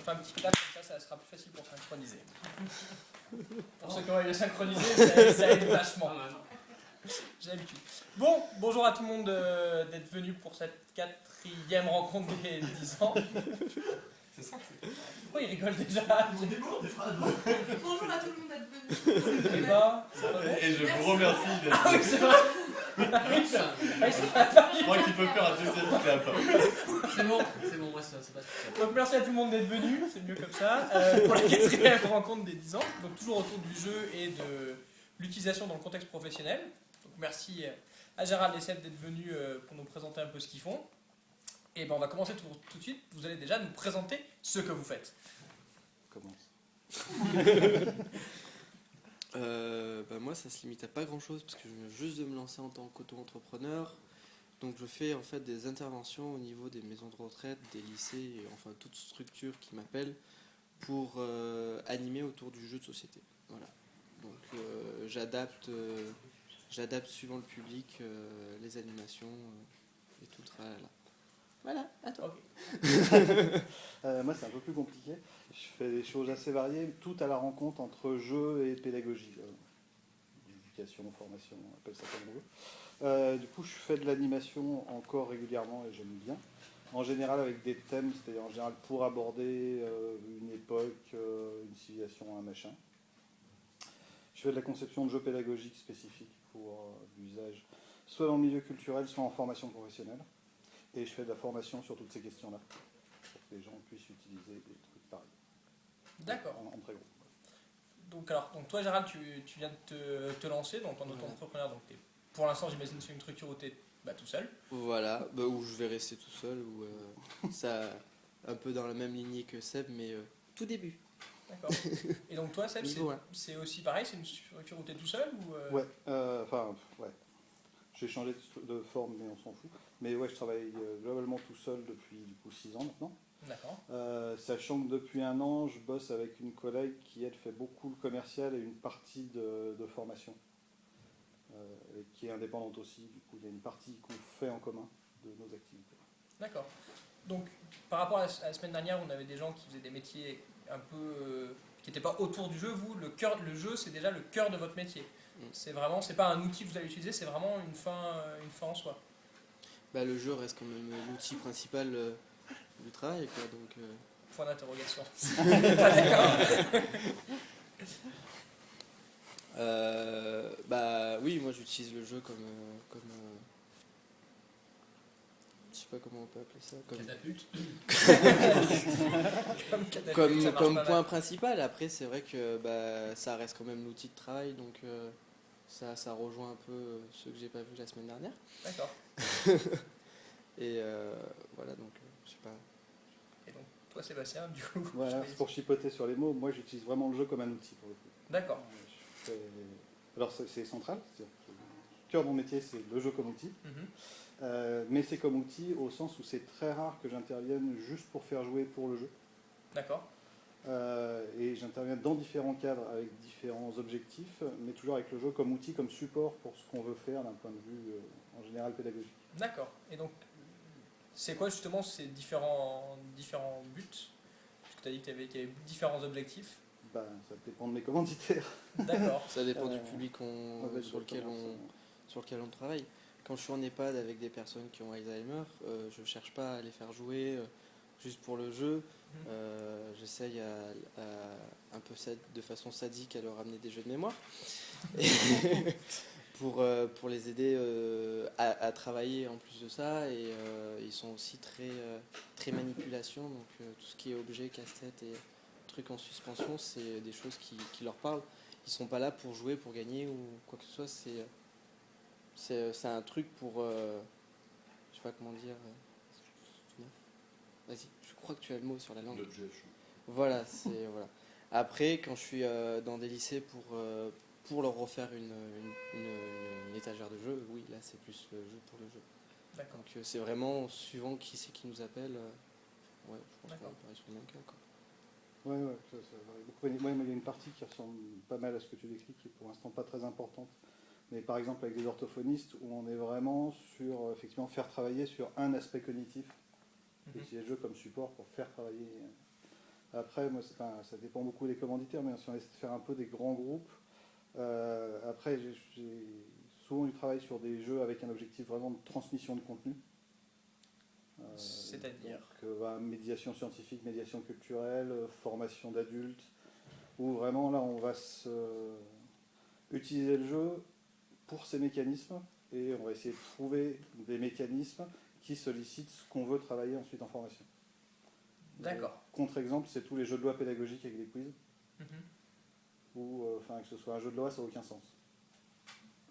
fait un petit clap comme ça sera plus facile pour synchroniser. Pour ceux qui ont envie de synchroniser, ça aide vachement. J'ai l'habitude. Bon, bonjour à tout le monde d'être venu pour cette 4e rencontre des 10 ans. C'est ça. Pourquoi il rigole déjà? Bonjour à tout le monde d'être venu. Eh ben, et je vous remercie d'être ah oui, c'est vrai. Je crois qu'il peut faire un deuxième clap. C'est bon, moi c'est pas tout. Donc merci à tout le monde d'être venu, c'est mieux comme ça, pour la 4e rencontre des 10 ans. Donc toujours autour du jeu et de l'utilisation dans le contexte professionnel. Donc merci à Gérald et Seb d'être venus pour nous présenter un peu ce qu'ils font. Et ben on va commencer tout de suite. Vous allez déjà nous présenter ce que vous faites. Commence. Moi ça se limite à pas grand chose parce que je viens juste de me lancer en tant qu'auto-entrepreneur. Donc je fais en fait des interventions au niveau des maisons de retraite, des lycées, et enfin toute structure qui m'appelle pour animer autour du jeu de société. Voilà. Donc j'adapte suivant le public les animations et tout le tralala. Voilà, à toi. Okay. Moi, c'est un peu plus compliqué. Je fais des choses assez variées, tout à la rencontre entre jeu et pédagogie. Éducation, formation, on appelle ça comme on veut. Du coup, je fais de l'animation encore régulièrement et j'aime bien. En général, avec des thèmes, c'est-à-dire en général pour aborder une époque, une civilisation, un machin. Je fais de la conception de jeux pédagogiques spécifiques pour l'usage, soit dans le milieu culturel, soit en formation professionnelle. Et je fais de la formation sur toutes ces questions-là, pour que les gens puissent utiliser des trucs pareils. D'accord. En très gros. Donc toi Gérald, tu viens de te lancer dans ton auto-entrepreneur. Donc pour l'instant j'imagine que c'est une structure où tu es tout seul. Voilà, où je vais rester tout seul, où ça un peu dans la même lignée que Seb, mais tout début. D'accord. Et donc toi Seb, c'est aussi pareil, c'est une structure où tu es tout seul ou Ouais, ouais. J'ai changé de forme, mais on s'en fout. Mais ouais, je travaille globalement tout seul depuis du coup 6 ans maintenant. D'accord. Sachant que depuis 1 an, je bosse avec une collègue qui, elle, fait beaucoup le commercial et une partie de formation. Et qui est indépendante aussi. Du coup, il y a une partie qu'on fait en commun de nos activités. D'accord. Donc, par rapport à la semaine dernière, on avait des gens qui faisaient des métiers un peu... qui n'étaient pas autour du jeu. Vous, le jeu, c'est déjà le cœur de votre métier. C'est pas un outil que vous allez utiliser, c'est vraiment une fin en soi. Le jeu reste quand même l'outil principal du travail, quoi, donc... Point d'interrogation. Pas d'accord. Oui, moi j'utilise le jeu comme je sais pas comment on peut appeler ça, comme point principal. Après c'est vrai que ça reste quand même l'outil de travail, donc ça rejoint un peu ceux que j'ai pas vu la semaine dernière. D'accord. Et voilà, donc je sais pas. Et donc toi Sébastien, du coup. Voilà, pour chipoter sur les mots, moi j'utilise vraiment le jeu comme un outil pour le coup. D'accord. Alors c'est central, le cœur de mon métier c'est le jeu comme outil. Mais c'est comme outil au sens où c'est très rare que j'intervienne juste pour faire jouer pour le jeu. D'accord. Et j'interviens dans différents cadres avec différents objectifs, mais toujours avec le jeu comme outil, comme support pour ce qu'on veut faire d'un point de vue en général pédagogique. D'accord. Et donc, c'est quoi justement ces différents buts? Parce que tu as dit qu'il y avait différents objectifs. Ça dépend de mes commanditaires. D'accord. Ça dépend du public sur lequel on travaille. Quand je suis en EHPAD avec des personnes qui ont Alzheimer, je ne cherche pas à les faire jouer juste pour le jeu. J'essaye un peu de façon sadique à leur amener des jeux de mémoire pour les aider à travailler en plus de ça. Et ils sont aussi très manipulation, donc tout ce qui est objet, casse-tête et trucs en suspension, c'est des choses qui leur parlent. Ils sont pas là pour jouer, pour gagner ou quoi que ce soit. C'est un truc pour je sais pas comment dire. Vas-y, je crois que tu as le mot sur la langue. Voilà, voilà. Après, quand je suis dans des lycées pour leur refaire une étagère de jeu, oui, là c'est plus le jeu pour le jeu. D'accord. Donc c'est vraiment suivant qui c'est qui nous appelle. Ouais, je pense qu'on est sur le même cas, quoi. Ouais, ça varie beaucoup. Il y a une partie qui ressemble pas mal à ce que tu décris, qui est pour l'instant pas très importante. Mais par exemple avec des orthophonistes, où on est vraiment sur effectivement faire travailler sur un aspect cognitif, utiliser le jeu comme support pour faire travailler Après, moi, ça dépend beaucoup des commanditaires, mais si on essaie de faire un peu des grands groupes, après, j'ai souvent du travail sur des jeux avec un objectif vraiment de transmission de contenu. C'est-à-dire médiation scientifique, médiation culturelle, formation d'adultes, où vraiment là on va utiliser le jeu pour ces mécanismes et on va essayer de trouver des mécanismes qui sollicitent ce qu'on veut travailler ensuite en formation. D'accord. Contre-exemple, c'est tous les jeux de loi pédagogiques avec des quiz, Mhm. où que ce soit un jeu de loi, ça n'a aucun sens.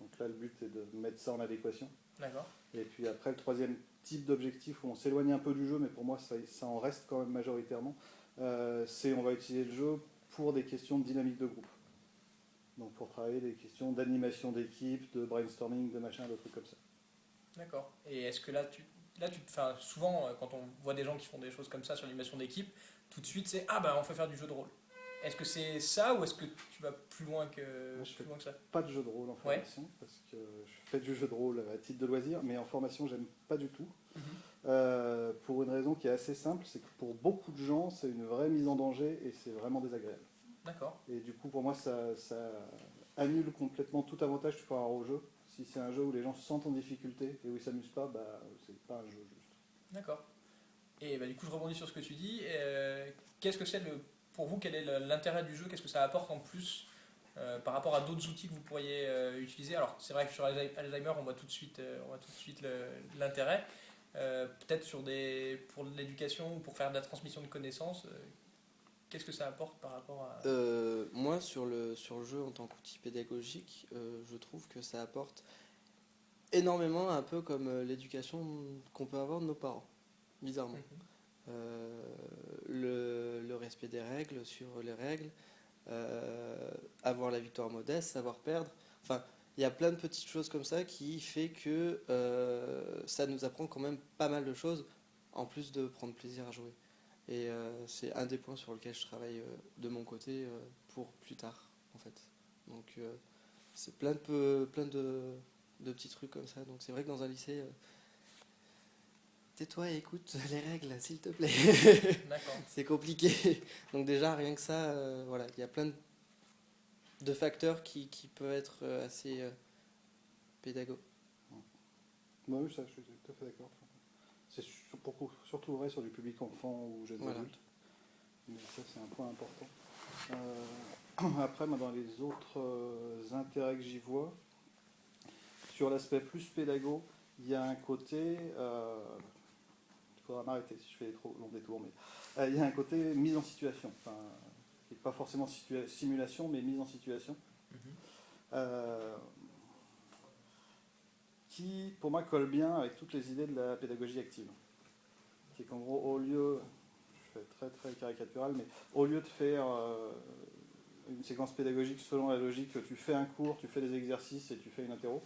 Donc là, le but est de mettre ça en adéquation. D'accord. Et puis après, le troisième type d'objectif où on s'éloigne un peu du jeu, mais pour moi ça en reste quand même majoritairement, c'est on va utiliser le jeu pour des questions de dynamique de groupe. Donc pour travailler des questions d'animation d'équipe, de brainstorming, de machin, de trucs comme ça. D'accord. Et est-ce que là, enfin, souvent, quand on voit des gens qui font des choses comme ça sur l'animation d'équipe, tout de suite c'est on fait faire du jeu de rôle. Est-ce que c'est ça ou est-ce que tu vas plus loin que, Moi, je plus loin que ça? Pas de jeu de rôle en formation, parce que je fais du jeu de rôle à titre de loisir, mais en formation j'aime pas du tout. Pour une raison qui est assez simple, c'est que pour beaucoup de gens c'est une vraie mise en danger et c'est vraiment désagréable. D'accord. Et du coup pour moi ça annule complètement tout avantage que tu peux avoir au jeu. Si c'est un jeu où les gens se sentent en difficulté et où ils s'amusent pas, c'est pas un jeu juste. D'accord. Et du coup, je rebondis sur ce que tu dis. Qu'est-ce que c'est pour vous, quel est l'intérêt du jeu? Qu'est-ce que ça apporte en plus par rapport à d'autres outils que vous pourriez utiliser? Alors, c'est vrai que sur Alzheimer, on voit tout de suite l'intérêt. Peut-être pour l'éducation ou pour faire de la transmission de connaissances, qu'est-ce que ça apporte par rapport à... Moi, sur le jeu en tant qu'outil pédagogique, je trouve que ça apporte énormément, un peu comme l'éducation qu'on peut avoir de nos parents, bizarrement. Le respect des règles, suivre les règles, avoir la victoire modeste, savoir perdre. Enfin, il y a plein de petites choses comme ça qui fait que ça nous apprend quand même pas mal de choses, en plus de prendre plaisir à jouer. Et c'est un des points sur lequel je travaille de mon côté pour plus tard, en fait. Donc c'est plein de petits trucs comme ça. Donc c'est vrai que dans un lycée, tais-toi et écoute les règles, s'il te plaît. D'accord. C'est compliqué. Donc déjà, rien que ça, voilà, il y a plein de facteurs qui peuvent être assez pédagogues. Oui, ça, je suis tout à fait d'accord. C'est surtout vrai sur du public enfant ou jeunes adultes. Mais ça, c'est un point important. Après, moi, dans les autres intérêts que j'y vois, sur l'aspect plus pédago, il y a un côté... il faudra m'arrêter si je fais des trop longs détours, mais il y a un côté mise en situation. Enfin, qui n'est pas forcément simulation, mais mise en situation. Qui, pour moi, colle bien avec toutes les idées de la pédagogie active. Qui est qu'en gros, au lieu, je fais très très caricatural, mais au lieu de faire une séquence pédagogique selon la logique, tu fais un cours, tu fais des exercices et tu fais une interro,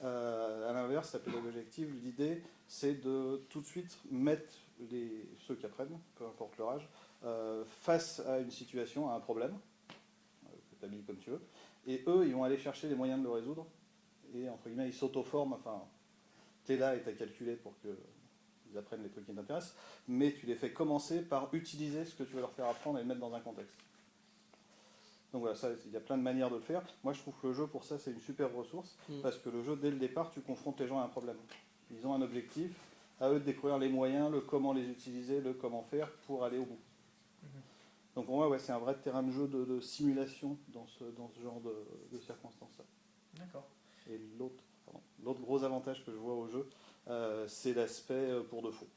à l'inverse, la pédagogie active, l'idée, c'est de tout de suite mettre ceux qui apprennent, peu importe leur âge, face à une situation, à un problème, que tu habilles comme tu veux, et eux, ils vont aller chercher les moyens de le résoudre. Et entre guillemets, ils s'auto-forment, enfin, t'es là et t'as calculé pour qu'ils apprennent les trucs qui t'intéressent, mais tu les fais commencer par utiliser ce que tu veux leur faire apprendre et le mettre dans un contexte. Donc voilà, il y a plein de manières de le faire. Moi, je trouve que le jeu, pour ça, c'est une super ressource, parce que le jeu, dès le départ, tu confrontes les gens à un problème. Ils ont un objectif, à eux de découvrir les moyens, le comment les utiliser, le comment faire pour aller au bout. Donc pour moi, ouais, c'est un vrai terrain de jeu de simulation dans ce genre de circonstances-là. D'accord. Et l'autre gros avantage que je vois au jeu, c'est l'aspect pour de faux.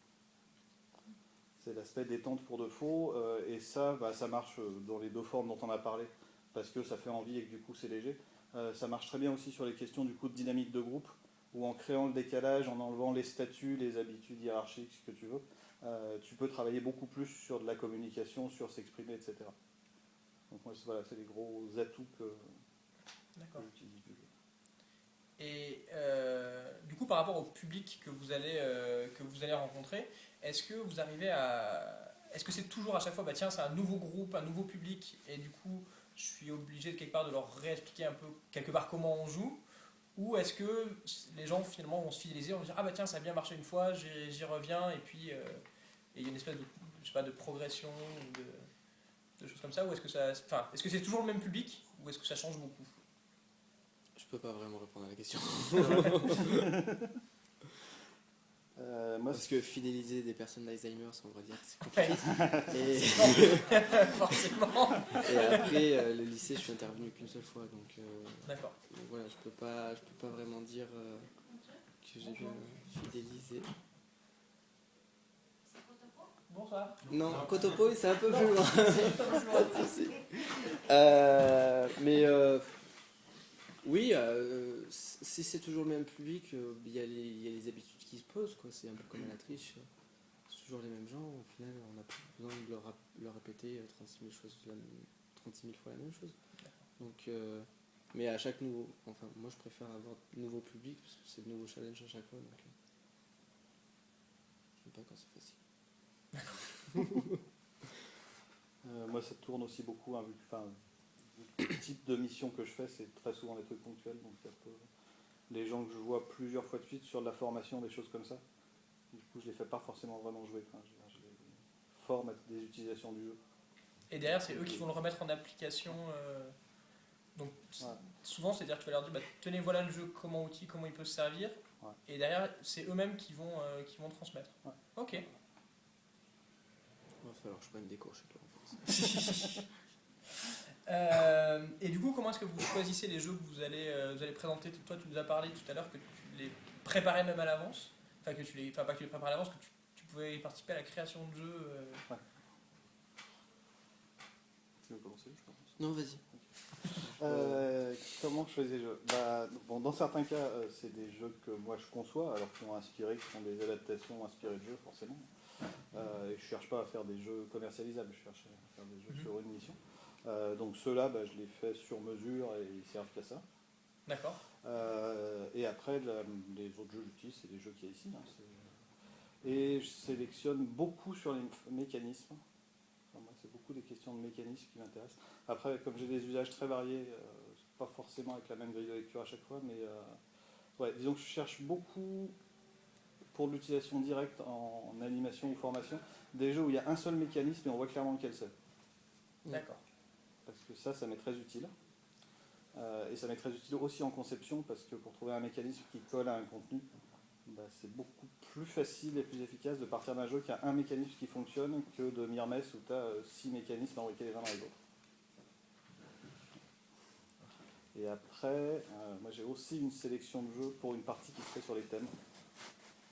C'est l'aspect détente pour de faux, et ça marche dans les deux formes dont on a parlé, parce que ça fait envie et que du coup c'est léger. Ça marche très bien aussi sur les questions du coup de dynamique de groupe, où en créant le décalage, en enlevant les statuts, les habitudes hiérarchiques, ce que tu veux, tu peux travailler beaucoup plus sur de la communication, sur s'exprimer, etc. Donc moi, voilà, c'est les gros atouts que j'utilise du jeu. Et du coup, par rapport au public que vous allez rencontrer, est-ce que vous arrivez à... Est-ce que c'est toujours à chaque fois, tiens, c'est un nouveau groupe, un nouveau public, et du coup, je suis obligé de quelque part de leur réexpliquer un peu, quelque part, comment on joue? Ou est-ce que les gens, finalement, vont se fidéliser, vont se dire, ah tiens, ça a bien marché une fois, j'y reviens, et puis il y a une espèce de, je sais pas, de progression ou de... des choses comme ça, ou est-ce que ça, enfin, est-ce que c'est toujours le même public, ou est-ce que ça change beaucoup? Je peux pas vraiment répondre à la question. Moi, Parce que fidéliser des personnes d'Alzheimer, on va dire que c'est compliqué. Et, Forcément. et après, le lycée, je suis intervenu qu'une seule fois. Donc D'accord. voilà, je peux pas vraiment dire que j'ai fidélisé. Bonsoir. Non, Kotopo, c'est un peu plus loin. Mais oui, si c'est toujours le même public, il y a les habitudes qui se posent, quoi. C'est un peu comme à la triche. C'est toujours les mêmes gens. Au final, on n'a pas besoin de leur répéter 36 000 fois la même chose. Donc, mais à chaque nouveau, enfin, moi je préfère avoir de nouveaux publics parce que c'est de nouveaux challenges à chaque fois. Donc, je sais pas quand c'est facile. moi, ça tourne aussi beaucoup. Hein, le type de mission que je fais, c'est très souvent des trucs ponctuels. Donc, les gens que je vois plusieurs fois de suite sur de la formation, des choses comme ça, du coup, je les fais pas forcément vraiment jouer. Enfin, je les forme à des utilisations du jeu. Et derrière, c'est eux qui vont le remettre en application. Donc, Ouais. souvent, c'est-à-dire que tu vas leur dire, bah, tenez, voilà le jeu, comment il peut se servir. Ouais. Et derrière, c'est eux-mêmes qui vont transmettre. Ouais. Ok. Il va falloir que je prenne des cours chez toi en fait. Et du coup, comment est-ce que vous choisissez les jeux que vous allez présenter? Toi, tu nous as parlé tout à l'heure que tu les préparais même à l'avance. Enfin, pas que tu les préparais à l'avance, que tu pouvais participer à la création de jeux. Tu veux commencer, je pense. Non, vas-y. Comment je faisais les jeux dans certains cas, c'est des jeux que moi je conçois, alors qui sont des adaptations inspirées de jeux, forcément. Et je cherche pas à faire des jeux commercialisables, je cherche à faire des jeux sur une mission. Donc ceux-là, je les fais sur mesure et ils servent qu'à ça. D'accord. Et après, les autres jeux que j'utilise, c'est des jeux qu'il y a ici. Hein, et je sélectionne beaucoup sur les mécanismes. Enfin, moi, c'est beaucoup des questions de mécanismes qui m'intéressent. Après, comme j'ai des usages très variés, pas forcément avec la même grille de lecture à chaque fois, mais disons que je cherche beaucoup pour l'utilisation directe en animation ou formation, des jeux où il y a un seul mécanisme et on voit clairement lequel c'est. D'accord. Parce que ça m'est très utile. Et ça m'est très utile aussi en conception, parce que pour trouver un mécanisme qui colle à un contenu, c'est beaucoup plus facile et plus efficace de partir d'un jeu qui a un mécanisme qui fonctionne que de Myrmes où tu as 6 mécanismes envoyés les uns dans les autres. Et après, moi j'ai aussi une sélection de jeux pour une partie qui se fait sur les thèmes.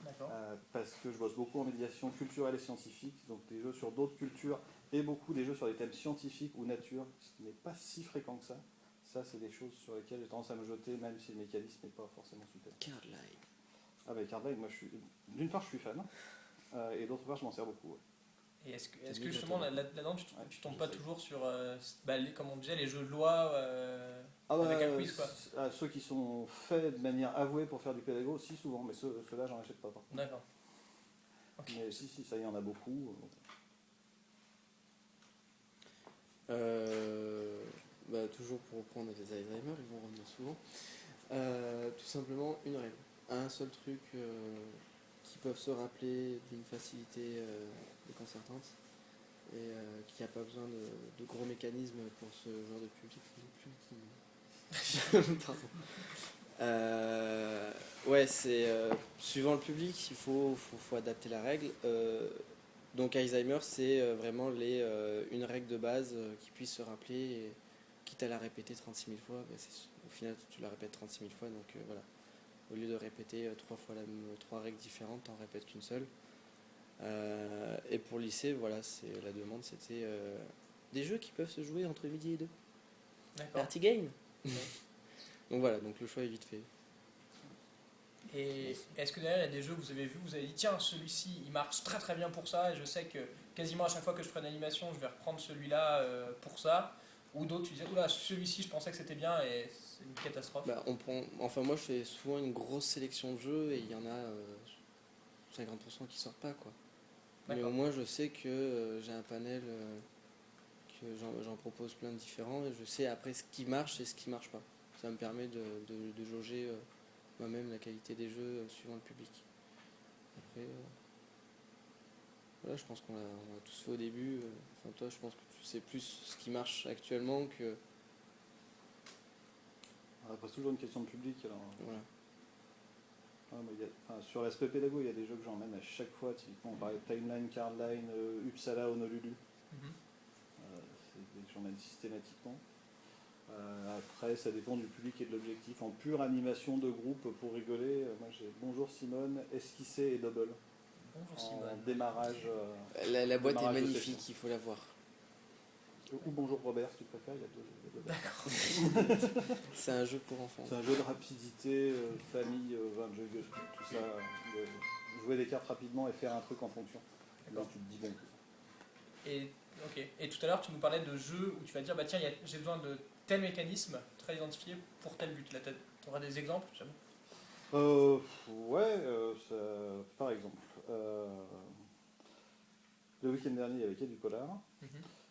D'accord. Parce que je bosse beaucoup en médiation culturelle et scientifique, donc des jeux sur d'autres cultures et beaucoup des jeux sur des thèmes scientifiques ou nature, ce qui n'est pas si fréquent que ça. Ça, c'est des choses sur lesquelles j'ai tendance à me jeter, même si le mécanisme n'est pas forcément super. Cardline. Ah bah Cardline, moi d'une part je suis fan, et d'autre part je m'en sers beaucoup. Ouais. Et est-ce que mis justement là-dedans. là-dedans tu tombes pas j'essaie. toujours sur, comme on disait, les jeux de loi avec un quiz, quoi? Ceux qui sont faits de manière avouée pour faire du pédago, aussi souvent, mais ceux-là j'en achète pas. Par contre. D'accord. Ok. Mais si, ça y en a beaucoup. Toujours pour reprendre les Alzheimer, ils vont revenir souvent. Tout simplement une règle. Un seul truc qui peuvent se rappeler d'une facilité déconcertante et qui n'a pas besoin de gros mécanismes pour ce genre de public. Pardon. C'est suivant le public, il faut adapter la règle. Donc Alzheimer, c'est vraiment une règle de base qui puisse se rappeler, et, quitte à la répéter 36 000 fois, au final tu la répètes 36 000 fois, donc voilà. Au lieu de répéter 3 règles différentes, t'en répètes qu'une seule. Et pour le lycée, voilà, la demande, c'était des jeux qui peuvent se jouer entre midi et 2. D'accord. Party game. Donc voilà, donc le choix est vite fait. Et est-ce que derrière il y a des jeux que vous avez vus, vous avez dit tiens celui-ci il marche très très bien pour ça et je sais que quasiment à chaque fois que je ferai une animation je vais reprendre celui-là pour ça, ou d'autres tu disais oula celui-ci je pensais que c'était bien et c'est une catastrophe? Moi je fais souvent une grosse sélection de jeux et il y en a 50% qui sortent pas, quoi. Mais au moins je sais que j'ai un panel que j'en propose plein de différents et je sais après ce qui marche et ce qui marche pas. Ça me permet de jauger moi-même la qualité des jeux suivant le public. Après, voilà, je pense qu'on a tous fait au début. Enfin, toi, je pense que tu sais plus ce qui marche actuellement que. Après, c'est toujours une question de public. Alors, Voilà. mais sur l'aspect pédago, il y a des jeux que j'emmène à chaque fois. Typiquement, on parlait de Timeline, Cardline, Uppsala, Honolulu. Mhm. C'est des que j'emmène systématiquement. Après, ça dépend du public et de l'objectif. En pure animation de groupe, pour rigoler, moi j'ai Bonjour Simone, Esquissé et Double. Bonjour En Simone. démarrage. La boîte est démarrage de magnifique, session. il faut la voir. Ou Bonjour Robert, si tu préfères. Il y a deux versions. C'est un jeu pour enfants. C'est un jeu de rapidité, famille, un jeu de tout ça. Jouer des cartes rapidement et faire un truc en fonction. Là, tu te dis bon. Et, ok. Et tout à l'heure, tu nous parlais de jeux où tu vas dire, bah tiens, j'ai besoin de tel mécanisme très identifié pour tel but. Là, tu auras des exemples, j'avoue. Par exemple, le week-end dernier, il y avait Quai du Polar. Mhm.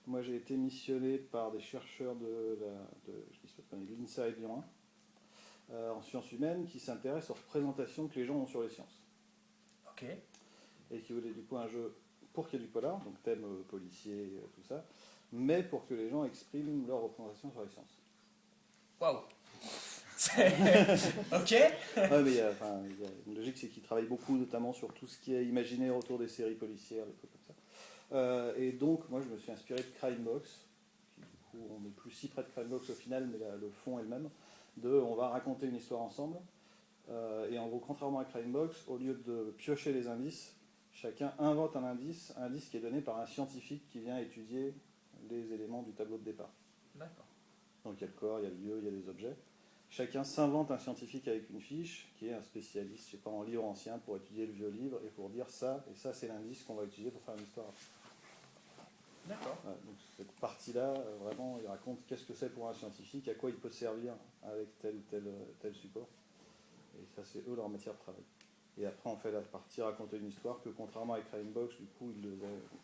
Moi, j'ai été missionné par des chercheurs de l'INSA et Lyon 1, en sciences humaines, qui s'intéressent aux représentations que les gens ont sur les sciences. Ok. Et qui voulaient du coup un jeu pour Quai du Polar, donc thème policier, tout ça, mais pour que les gens expriment leur représentation sur les sciences. Waouh. Ok. Mais il y a une logique, c'est qu'ils travaillent beaucoup, notamment sur tout ce qui est imaginaire autour des séries policières, des trucs comme ça. Et donc, moi, je me suis inspiré de Crimebox, qui du coup, on n'est plus si près de Crimebox au final, mais le fond est le même. On va raconter une histoire ensemble. Et en gros, contrairement à Crimebox, au lieu de piocher les indices, chacun invente un indice qui est donné par un scientifique qui vient étudier les éléments du tableau de départ. D'accord. Donc il y a le corps, il y a le lieu, il y a des objets. Chacun s'invente un scientifique avec une fiche qui est un spécialiste, je sais pas, en livre ancien pour étudier le vieux livre et pour dire ça, et ça c'est l'indice qu'on va utiliser pour faire une histoire. D'accord. Voilà, donc cette partie-là, vraiment, il raconte qu'est-ce que c'est pour un scientifique, à quoi il peut servir avec tel support. Et ça c'est eux leur matière de travail. Et après on fait la partie raconter une histoire que contrairement à Crimebox, du coup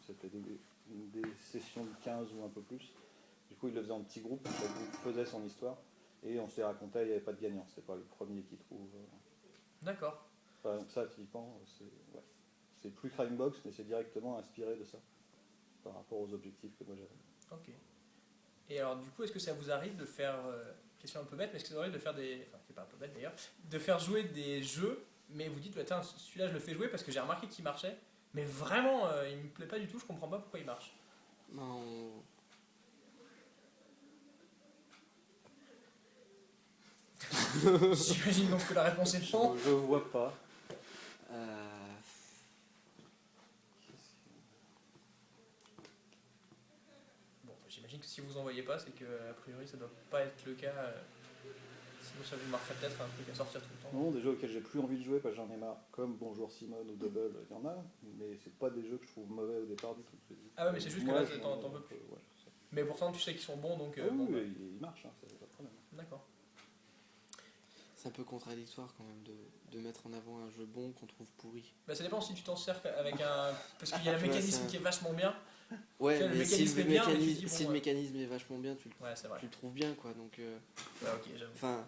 c'était des sessions de 15 ou un peu plus. Du coup, il le faisait en petits groupes, chaque groupe faisait son histoire, et on se les racontait, il n'y avait pas de gagnant, c'était pas le premier qui trouve. D'accord. Donc ça, typiquement, c'est plus Crimebox, mais c'est directement inspiré de ça, par rapport aux objectifs que moi j'avais. Ok. Et alors, du coup, est-ce que ça vous arrive de faire, question un peu bête, mais est-ce que ça vous arrive de faire c'est pas un peu bête d'ailleurs, de faire jouer des jeux, mais vous dites, tiens, celui-là je le fais jouer parce que j'ai remarqué qu'il marchait, mais vraiment, il me plaît pas du tout, je comprends pas pourquoi il marche. J'imagine donc que la réponse est non. Je vois pas. Bon, j'imagine que si vous en voyez pas, c'est que a priori ça doit pas être le cas. Sinon ça vous marquerait peut-être un truc à sortir tout le temps. Non, des jeux auxquels j'ai plus envie de jouer parce que j'en ai marre, comme Bonjour Simone ou Double, il y en a, mais c'est pas des jeux que je trouve mauvais au départ du tout. Ah ouais, mais c'est juste que Moi, là je t'en m'en- veux plus. ouais, je sais. Mais pourtant tu sais qu'ils sont bons donc. Oui, bon, bah, il marche, hein, ça pas de problème. d'accord. C'est un peu contradictoire quand même de mettre en avant un jeu bon qu'on trouve pourri. Bah ça dépend si tu t'en sers avec un. Parce qu'il y a le Tu vois, mécanisme qui est vachement bien. Ouais, Tu vois, le mais si mécanisme le est bien, mais tu mécanisme, dis, bon, si le ouais. mécanisme est vachement bien, tu Ouais, c'est vrai. le trouves bien, quoi. Donc, Ouais, ok, j'avoue. enfin,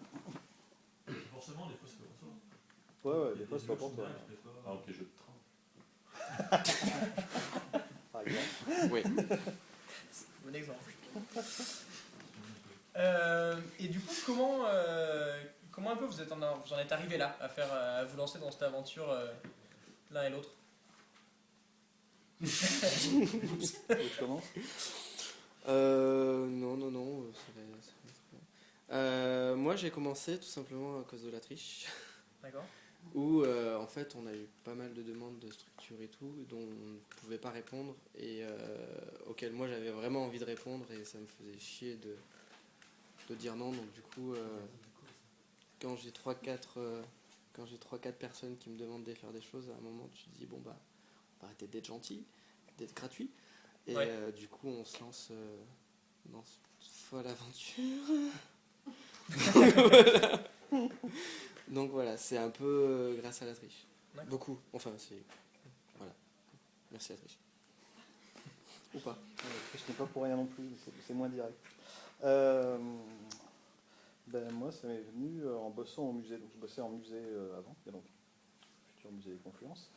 Forcément, des fois, c'est pas pour toi. Ouais, des fois c'est pas pour toi. Ah, ok, jeu de train. Par exemple. ouais. Bon exemple. Et du coup, comment un peu vous en êtes arrivé là, à vous lancer dans cette aventure l'un et l'autre? Je commence. Non, ça va. Moi, j'ai commencé tout simplement à cause de la triche, D'accord. où en fait, on a eu pas mal de demandes de structure et tout, dont on ne pouvait pas répondre, et auxquelles moi j'avais vraiment envie de répondre, et ça me faisait chier de dire non. Donc du coup, quand j'ai 3-4 personnes qui me demandent de faire des choses, à un moment tu te dis bon bah on va arrêter d'être gentil, d'être gratuit, et Ouais. du coup on se lance dans cette folle aventure. Donc voilà, c'est un peu grâce à la triche. D'accord. Beaucoup, enfin c'est... Voilà, merci à la triche. Ou pas. Je n'ai pas pour rien non plus, c'est moins direct. Moi, ça m'est venu en bossant au musée. Donc, je bossais en musée avant, il y a donc futur musée des Confluences.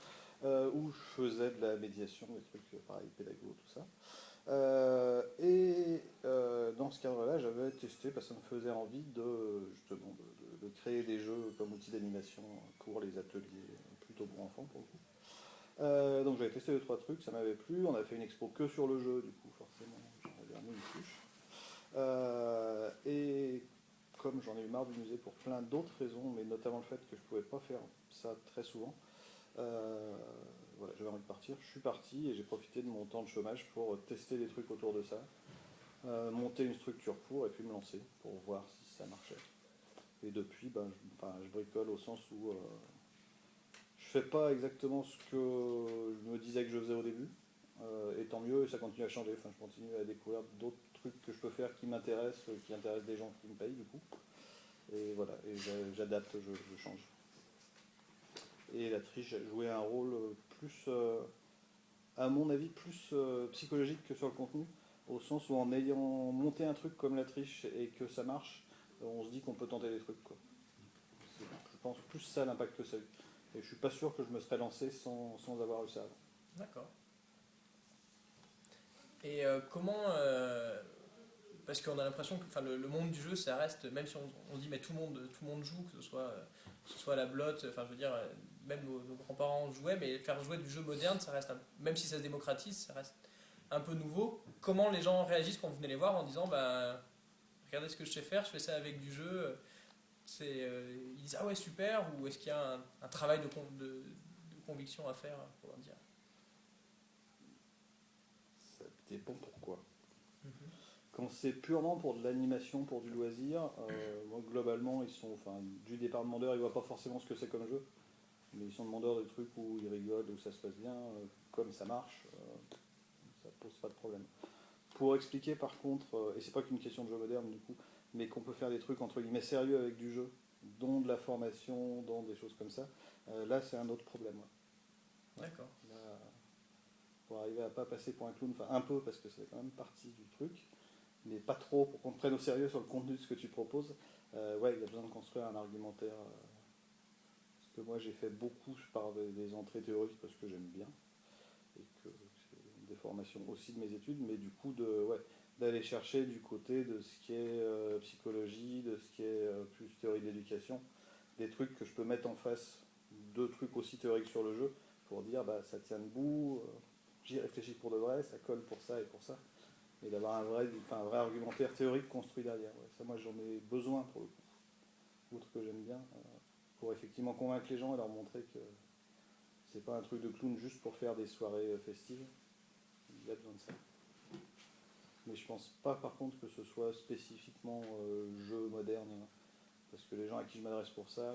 où je faisais de la médiation, des trucs pareil, pédago, tout ça. Dans ce cadre-là, j'avais testé, parce que ça me faisait envie justement de créer des jeux comme outil d'animation pour les ateliers plutôt pour enfants pour le coup. Donc j'avais testé 2-3 trucs, ça m'avait plu. On a fait une expo que sur le jeu, du coup forcément j'en avais remis une couche. Et comme j'en ai eu marre du musée pour plein d'autres raisons, mais notamment le fait que je ne pouvais pas faire ça très souvent, voilà, j'avais envie de partir. Je suis parti et j'ai profité de mon temps de chômage pour tester des trucs autour de ça, monter une structure pour et puis me lancer pour voir si ça marchait. Et depuis, je bricole au sens où je fais pas exactement ce que je me disais que je faisais au début, et tant mieux, ça continue à changer. Enfin, je continue à découvrir d'autres trucs que je peux faire qui m'intéressent, qui intéressent des gens qui me payent du coup. Et voilà, et j'adapte, je change. Et la triche a joué un rôle plus, à mon avis, plus psychologique que sur le contenu, au sens où en ayant monté un truc comme la triche et que ça marche, on se dit qu'on peut tenter des trucs, quoi. C'est, je pense, plus ça l'impact que ça a eu. Et je suis pas sûr que je me serais lancé sans avoir eu ça avant. D'accord. Et comment... parce qu'on a l'impression que le monde du jeu, ça reste, même si on dit mais tout le monde joue, que ce soit la blotte, enfin je veux dire, même nos grands-parents jouaient, mais faire jouer du jeu moderne, ça reste, même si ça se démocratise, ça reste un peu nouveau. Comment les gens réagissent quand vous venez les voir en disant regardez ce que je sais faire, je fais ça avec du jeu, ils disent ah ouais super, ou est-ce qu'il y a un travail de conviction à faire pour leur dire? Ça dépend pourquoi. Quand c'est purement pour de l'animation, pour du loisir, moi, globalement, ils sont, du départ demandeur, ils voient pas forcément ce que c'est comme jeu, mais ils sont demandeurs de trucs où ils rigolent, où ça se passe bien, comme ça marche, ça pose pas de problème. Pour expliquer par contre, et c'est pas qu'une question de jeu moderne du coup, mais qu'on peut faire des trucs entre guillemets sérieux avec du jeu, dont de la formation, dont des choses comme ça, là c'est un autre problème. Ouais. D'accord. Là, pour arriver à pas passer pour un clown, enfin un peu parce que c'est quand même partie du truc, mais pas trop pour qu'on te prenne au sérieux sur le contenu de ce que tu proposes. Ouais, il y a besoin de construire un argumentaire. Parce que moi j'ai fait beaucoup par des entrées théoriques parce que j'aime bien, et que c'est des formations aussi de mes études, mais du coup d'aller chercher du côté de ce qui est psychologie, de ce qui est plus théorie de l'éducation, des trucs que je peux mettre en face de trucs aussi théoriques sur le jeu, pour dire ça tient debout, j'y réfléchis pour de vrai, ça colle pour ça et pour ça. Et d'avoir un vrai argumentaire théorique construit derrière. Ouais. Ça, moi, j'en ai besoin pour le coup. Outre que j'aime bien, pour effectivement convaincre les gens et leur montrer que c'est pas un truc de clown juste pour faire des soirées festives. Il y a besoin de ça. Mais je pense pas, par contre, que ce soit spécifiquement jeu moderne, parce que les gens à qui je m'adresse pour ça,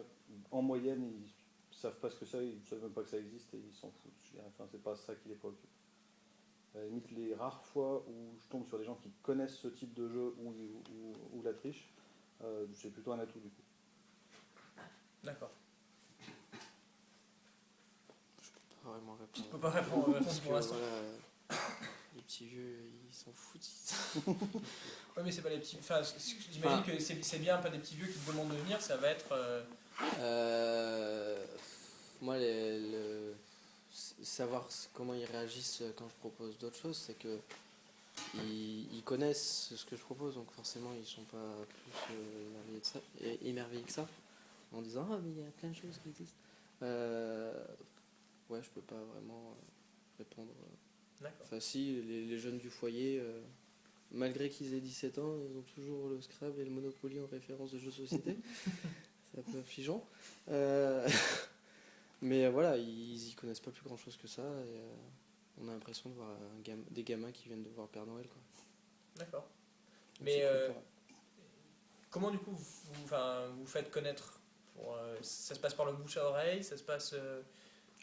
en moyenne, ils savent pas ce que c'est, ils savent même pas que ça existe et ils s'en foutent. Je dirais. Enfin, c'est pas ça qui les préoccupe. À la limite, les rares fois où je tombe sur des gens qui connaissent ce type de jeu ou la triche, c'est plutôt un atout du coup. D'accord. Je peux pas vraiment Je répondre. peux pas répondre Parce que, pour l'instant. les petits vieux, ils s'en foutent. Oui, mais c'est pas les petits. Enfin, j'imagine que c'est bien pas des petits vieux qui te demandent de venir, ça va être. Moi, savoir comment ils réagissent quand je propose d'autres choses, c'est que ils connaissent ce que je propose, donc forcément ils sont pas plus émerveillés que ça, en disant ah mais il y a plein de choses qui existent. Ouais, je peux pas vraiment répondre. D'accord. Enfin si, les jeunes du foyer, malgré qu'ils aient 17 ans, ils ont toujours le Scrabble et le Monopoly en référence de jeux de société. C'est un peu affligeant. Mais voilà, ils y connaissent pas plus grand chose que ça, et on a l'impression de voir des gamins qui viennent de voir Père Noël, quoi. D'accord. Donc Mais c'est cool pour eux. comment du coup vous faites connaître ça se passe par le bouche à oreille, ça se passe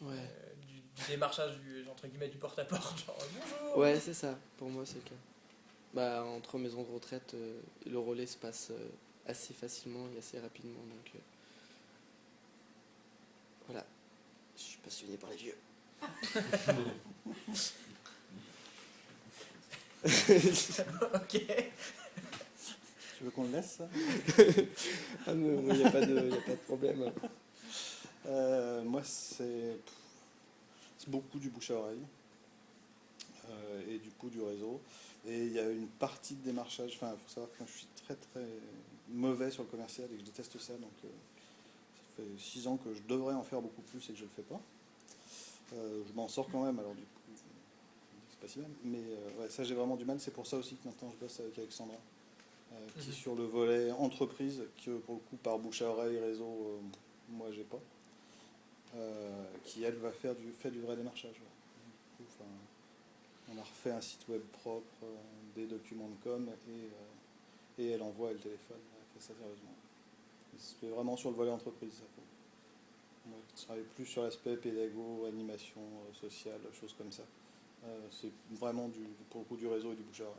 du démarchage entre guillemets du porte-à-porte, genre bonjour. Ouais, c'est ça, pour moi c'est le cas. Entre maisons de retraite, le relais se passe assez facilement et assez rapidement, donc voilà. Je suis passionné par les vieux. Ok. Tu veux qu'on le laisse ça? Ah non, il n'y a pas de problème. Moi, c'est C'est beaucoup du bouche à oreille et du coup du réseau. Et il y a une partie de démarchage, enfin, il faut savoir que je suis très très mauvais sur le commercial et que je déteste ça, donc ça fait 6 ans que je devrais en faire beaucoup plus et que je le fais pas. Je m'en sors quand même, alors du coup, c'est pas si mal, mais ouais, ça j'ai vraiment du mal, c'est pour ça aussi que maintenant je bosse avec Alexandra, qui sur le volet entreprise, que pour le coup par bouche à oreille, réseau, moi j'ai pas, qui elle va fait du vrai démarchage. Ouais. Du coup, enfin, on a refait un site web propre, des documents de com, et elle envoie le téléphone, elle fait ça sérieusement. C'est vraiment sur le volet entreprise, ça. Moi, je travaille plus sur l'aspect pédago, animation sociale, choses comme ça. C'est vraiment pour le coup du réseau et du bouche à oreille.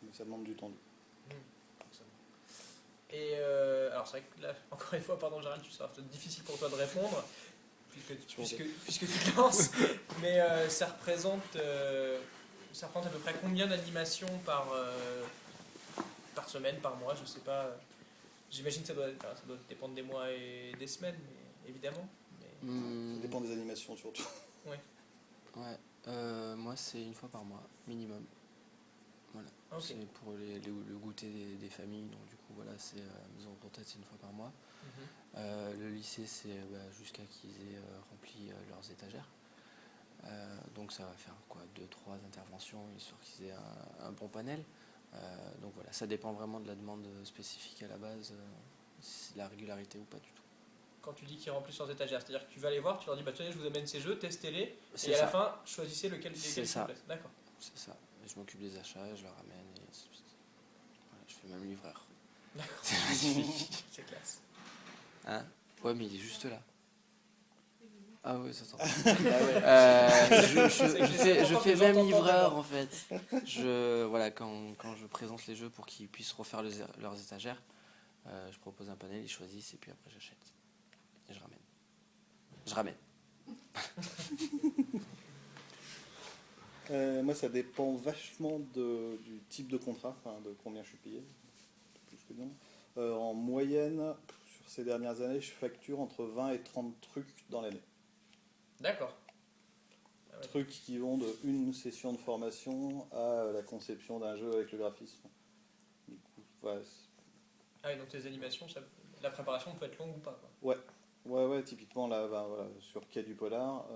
Mais ça demande du temps. Et alors c'est vrai que là, encore une fois, pardon Gérald, tu seras peut-être difficile pour toi de répondre, puisque tu te lances, mais ça représente à peu près combien d'animations par semaine, par mois, je sais pas. J'imagine que ça doit dépendre des mois et des semaines, mais, évidemment. Mais... Ça dépend des animations surtout. Ouais, moi c'est une fois par mois, minimum. Voilà. Okay. C'est pour le goûter des familles, donc du coup voilà, c'est maison de retraite, c'est une fois par mois. Le lycée, c'est jusqu'à qu'ils aient rempli leurs étagères. Donc ça va faire quoi, 2-3 interventions, histoire qu'ils aient un bon panel. Donc voilà, ça dépend vraiment de la demande spécifique à la base, la régularité ou pas du tout. Quand tu dis qu'ils remplissent leurs étagères, c'est-à-dire que tu vas les voir, tu leur dis tenez, je vous amène ces jeux, testez-les, C'est et à ça. la fin, choisissez lequel des C'est vous ça. plaît. D'accord. C'est ça. Et je m'occupe des achats, je leur ramène et ainsi de suite. Voilà, je fais même livreur. D'accord. C'est magnifique. C'est classe. Hein? Ouais, mais il est juste là. Ah ouais, ça s'entend. Je fais même livreur en fait. Voilà, quand je présente les jeux pour qu'ils puissent refaire leurs étagères, je propose un panel, ils choisissent et puis après j'achète. Et je ramène. Moi, ça dépend vachement du type de contrat, enfin de combien je suis payé, plus que bien. En moyenne, sur ces dernières années, je facture entre 20 et 30 trucs dans l'année. D'accord. Ah ouais. Trucs qui vont de une session de formation à la conception d'un jeu avec le graphisme. Du coup, ouais, Ah oui, donc tes animations, la préparation peut être longue ou pas, quoi. ouais, typiquement là, voilà, sur Quai du Polar,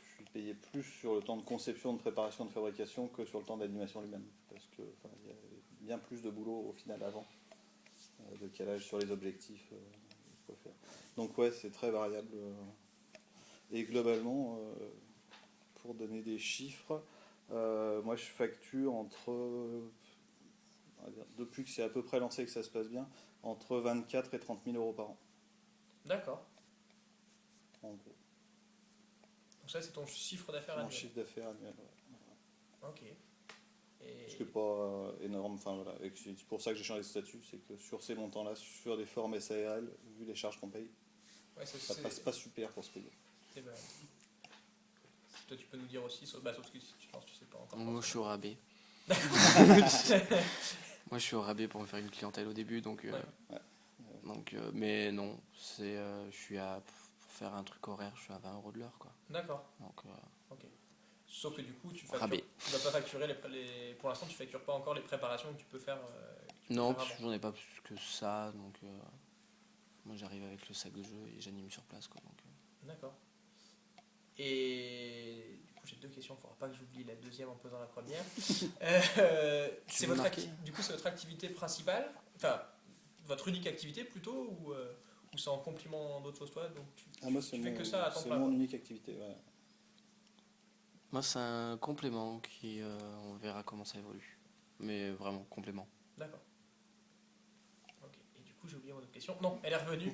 je suis payé plus sur le temps de conception, de préparation, de fabrication que sur le temps d'animation lui-même. Parce que il y a bien plus de boulot au final avant, de calage sur les objectifs. Faut faire. Donc ouais, c'est très variable. Et globalement, pour donner des chiffres, moi je facture depuis que c'est à peu près lancé et que ça se passe bien, entre 24 et 30 000 euros par an. D'accord. En gros. Donc ça, c'est ton chiffre d'affaires Mon annuel. chiffre d'affaires annuel. Ouais. Ok. Et... Ce qui n'est pas énorme. Enfin, voilà. Et c'est pour ça que j'ai changé de statut, c'est que sur ces montants-là, sur des formes SARL, vu les charges qu'on paye, ouais, ça passe pas super pour se payer. Ben, si toi tu peux nous dire aussi, sauf que si tu penses, tu sais pas encore. Moi je suis au rabais. Moi je suis au rabais pour me faire une clientèle au début, donc mais non, je suis pour faire un truc horaire, je suis à 20 € de l'heure, quoi. D'accord. Donc ok. Sauf que du coup, tu rabais. vas pas facturer pour l'instant, tu factures pas encore les préparations que tu peux faire. Non, faire j'en ai pas plus que ça, donc moi j'arrive avec le sac de jeu et j'anime sur place, quoi. Donc, D'accord. Et du coup, j'ai 2 questions, il ne faudra pas que j'oublie la deuxième en posant la première. C'est votre activité principale, enfin, votre unique activité plutôt, ou c'est en complément d'autres choses, toi, donc tu fais que ça à temps plein? C'est mon unique activité, ouais. moi c'est un complément qui, on verra comment ça évolue. Mais vraiment, complément. D'accord. Ok. Et du coup, j'ai oublié mon autre question. Non, elle est revenue.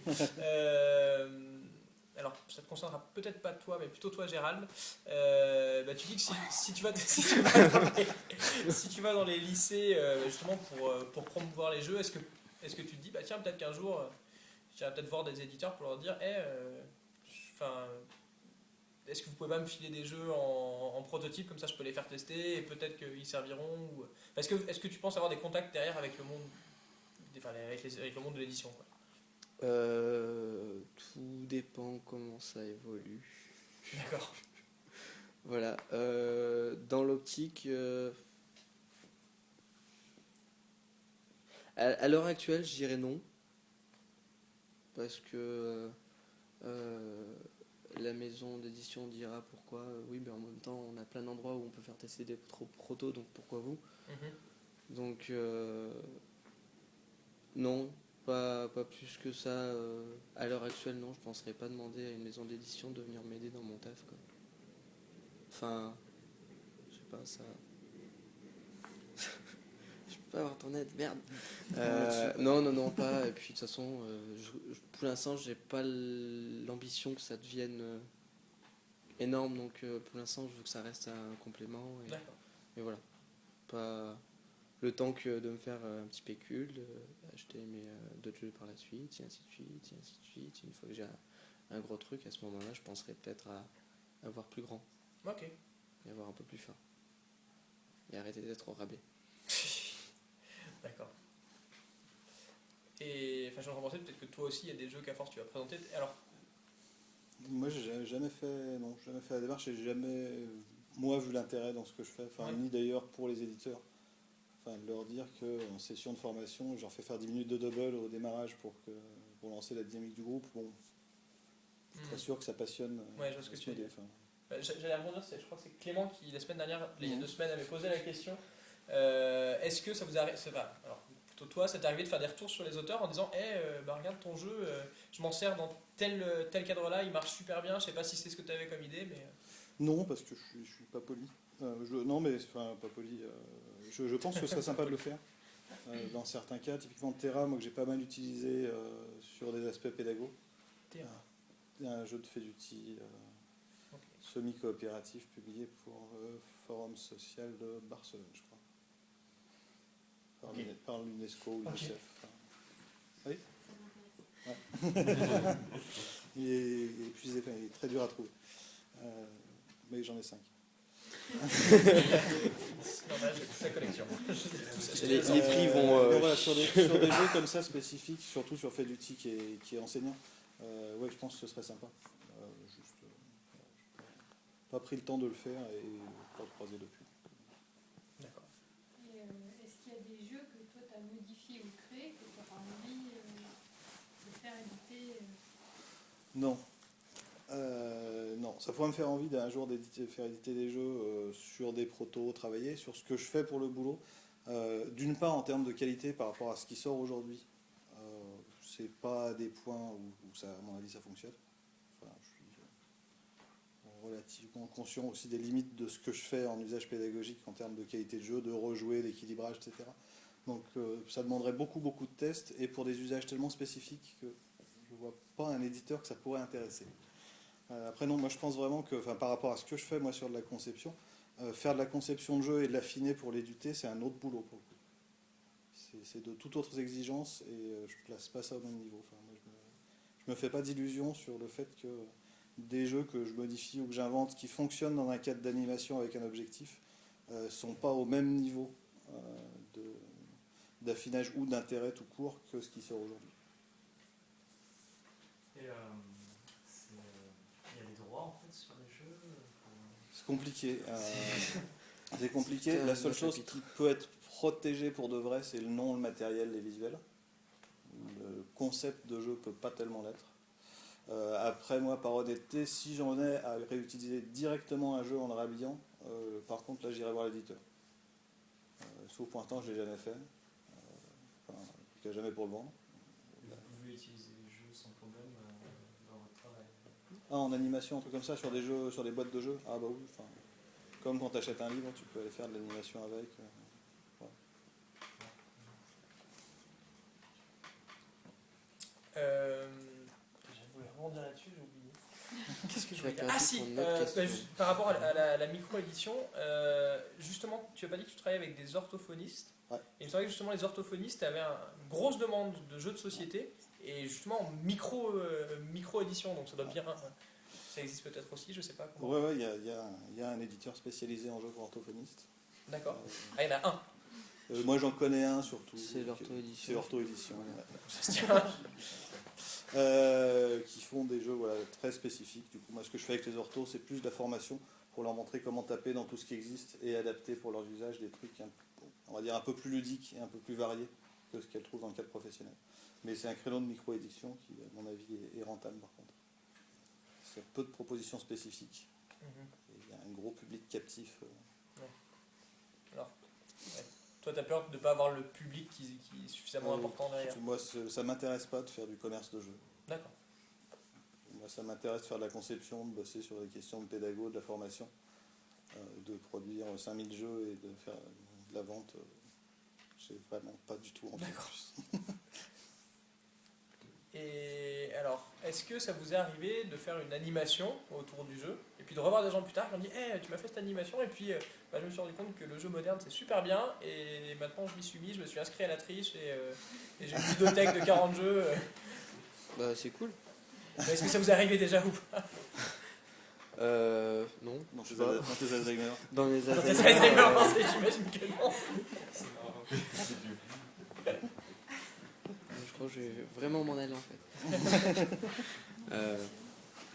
Alors, ça te concernera peut-être pas toi, mais plutôt toi, Gérald. Tu dis que si tu vas dans les lycées, justement pour promouvoir les jeux, est-ce que tu te dis, tiens, peut-être qu'un jour, j'irai peut-être voir des éditeurs pour leur dire, est-ce que vous pouvez pas me filer des jeux en prototype, comme ça je peux les faire tester et peut-être qu'ils serviront ou... Est-ce que tu penses avoir des contacts derrière avec le monde, avec le monde de l'édition, quoi? Tout dépend comment ça évolue. D'accord. Voilà. Dans l'optique, à l'heure actuelle, je dirais non. Parce que la maison d'édition dira pourquoi. Oui, mais en même temps, on a plein d'endroits où on peut faire tester des protos, donc pourquoi vous? Mhm. Donc, non, pas plus que ça. À l'heure actuelle, non, je ne penserais pas demander à une maison d'édition de venir m'aider dans mon taf, quoi. Enfin, je sais pas, ça. Je peux pas avoir ton aide, merde. Non, pas. Et puis de toute façon, pour l'instant, j'ai pas l'ambition que ça devienne énorme, donc pour l'instant, je veux que ça reste un complément. D'accord. Et voilà. Pas le temps que de me faire un petit pécule, acheter d'autres jeux par la suite, et ainsi de suite, et ainsi de suite. Une fois que j'ai un gros truc, à ce moment-là, je penserai peut-être à voir plus grand Ok. et avoir un peu plus fin. Et arrêter d'être au rabais. D'accord. Et enfin, j'en repensais peut-être que toi aussi, il y a des jeux qu'à force tu vas présenter. Alors, Moi, j'ai jamais fait la démarche, et j'ai jamais, moi, vu l'intérêt dans ce que je fais, enfin, Ouais. ni d'ailleurs pour les éditeurs. Enfin, de leur dire qu'en session de formation, je leur fais faire 10 minutes de double au démarrage pour lancer la dynamique du groupe. Bon, je suis pas sûr que ça passionne. Ouais, je vois ce que tu veux dire. enfin. J'allais rebondir, je crois que c'est Clément qui, la semaine dernière, il y a Mhm. 2 semaines, avait posé la question. Est-ce que ça vous arrive, c'est pas, alors plutôt toi, ça t'est arrivé de faire des retours sur les auteurs en disant regarde ton jeu, je m'en sers dans tel cadre-là, il marche super bien, je sais pas si c'est ce que tu avais comme idée, mais. Non, parce que je suis pas poli. Non, mais enfin, pas poli. Je pense que ce serait sympa de le faire. Dans certains cas, typiquement Terra, moi que j'ai pas mal utilisé sur des aspects pédago. Terra. Un jeu de fait d'outils Ok. semi-coopératif publié pour Forum Social de Barcelone, je crois. Par l'UNESCO ou Ok. l'UNICEF. Enfin, oui, Ça m'intéresse. il est épuisé, enfin, il est très dur à trouver. Mais j'en ai 5. Non, bah, j'ai toute la collection. Les prix vont. Donc voilà, sur des jeux comme ça spécifiques, surtout sur fait d'outils qui est enseignant, ouais, je pense que ce serait sympa. Juste, pas pris le temps de le faire et pas croisé depuis. D'accord. Et, est-ce qu'il y a des jeux que toi tu as modifiés ou créés que tu as envie de faire éditer Non. Non, ça pourrait me faire envie d'un jour faire éditer des jeux sur des protos travaillés, sur ce que je fais pour le boulot. D'une part en termes de qualité par rapport à ce qui sort aujourd'hui. C'est pas des points où ça, à mon avis ça fonctionne. Enfin, je suis relativement conscient aussi des limites de ce que je fais en usage pédagogique en termes de qualité de jeu, de rejouer, d'équilibrage, etc. Donc ça demanderait beaucoup de tests et pour des usages tellement spécifiques que je ne vois pas un éditeur que ça pourrait intéresser. Après non, moi je pense vraiment que par rapport à ce que je fais moi sur de la conception, faire de la conception de jeu et de l'affiner pour l'éditer, c'est un autre boulot pour le coup. C'est de toutes autres exigences et je place pas ça au même niveau. Enfin, moi, je me fais pas d'illusions sur le fait que des jeux que je modifie ou que j'invente qui fonctionnent dans un cadre d'animation avec un objectif sont pas au même niveau d'affinage ou d'intérêt tout court que ce qui sort aujourd'hui. Et il y a des droits en fait sur les jeux C'est compliqué. C'est compliqué. C'est un La seule autre chose chapitre. qui peut être protégée pour de vrai, c'est le nom, le matériel, les visuels. Le concept de jeu peut pas tellement l'être. Après, moi, par honnêteté, si j'en ai à réutiliser directement un jeu en le rhabillant, par contre, là, j'irai voir l'éditeur. Sauf pour l'instant, je l'ai jamais fait. Enfin, en tout cas, jamais pour le vendre. Vous pouvez utiliser les jeux sans problème dans votre travail. Ah, en animation, un truc comme ça, sur des jeux, sur des boîtes de jeux. Ah bah oui. Enfin, comme quand tu achètes un livre, tu peux aller faire de l'animation avec. Je voulais rebondir là-dessus, j'ai oublié. Qu'est-ce que je Tu voulais as dire? perdu Ah si, ton autre question. juste par rapport à la micro-édition, justement, tu as pas dit que tu travaillais avec des orthophonistes. Ouais. Et il me semblait que justement les orthophonistes avaient une grosse demande de jeux de société, et justement en micro-édition, donc ça doit bien... Ça existe peut-être aussi, je sais pas comment. Ouais, il y a un éditeur spécialisé en jeux pour orthophonistes. D'accord. Ah, il y en a un. Moi, j'en connais un surtout. C'est l'ortho-édition. C'est l'ortho-édition. Ça se tient. qui font des jeux voilà, très spécifiques. Du coup, moi, ce que je fais avec les orthos, c'est plus de la formation pour leur montrer comment taper dans tout ce qui existe et adapter pour leurs usages des trucs, on va dire, un peu plus ludiques et un peu plus variés que ce qu'elles trouvent dans le cadre professionnel. Mais c'est un créneau de micro-édition qui, à mon avis, est rentable par contre. C'est peu de propositions spécifiques. Et il y a un gros public captif. Alors, ouais. Toi, tu as peur de ne pas avoir le public qui est suffisamment important derrière. Moi, ça m'intéresse pas de faire du commerce de jeux. D'accord. Moi, ça m'intéresse de faire de la conception, de bosser sur des questions de pédago, de la formation, de produire 5000 jeux et de faire de la vente. J'ai vraiment pas du tout envie. D'accord. Et alors, est-ce que ça vous est arrivé de faire une animation autour du jeu et puis de revoir des gens plus tard qui ont dit hey, tu m'as fait cette animation et puis je me suis rendu compte que le jeu moderne c'est super bien et maintenant je m'y suis mis, je me suis inscrit à la triche et j'ai une bibliothèque de 40 jeux. Bah, c'est cool. Est-ce que ça vous est arrivé déjà ou pas? Non. Dans tes Alzheimer. Dans les Quand Alzheimer, t'essayes de me lancer, j'imagine que non. je crois que je vais vraiment m'en aller en fait.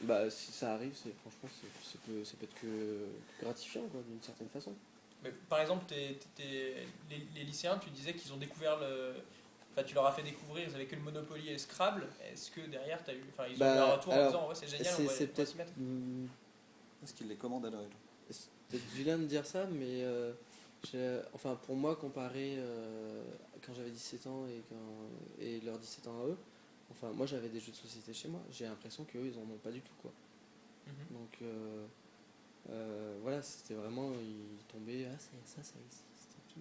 Bah, si ça arrive, franchement, ça peut être que gratifiant quoi, d'une certaine façon. Mais, par exemple, les lycéens, tu disais qu'ils ont découvert le. Enfin, tu leur as fait découvrir, ils avaient que le Monopoly et le Scrabble. Est-ce que derrière, t'as eu. Enfin, ils ont eu un retour en disant ouais, c'est génial, on va c'est peut-être s'y mettre. Est-ce qu'ils les commandent à Noël? C'est peut-être vilain de dire ça, mais enfin, pour moi, comparé quand j'avais 17 ans et leurs 17 ans à eux, enfin, moi j'avais des jeux de société chez moi, j'ai l'impression qu'eux ils en ont pas du tout quoi. Mhm. Donc voilà, c'était vraiment, ils tombaient, ah ça existe et tout.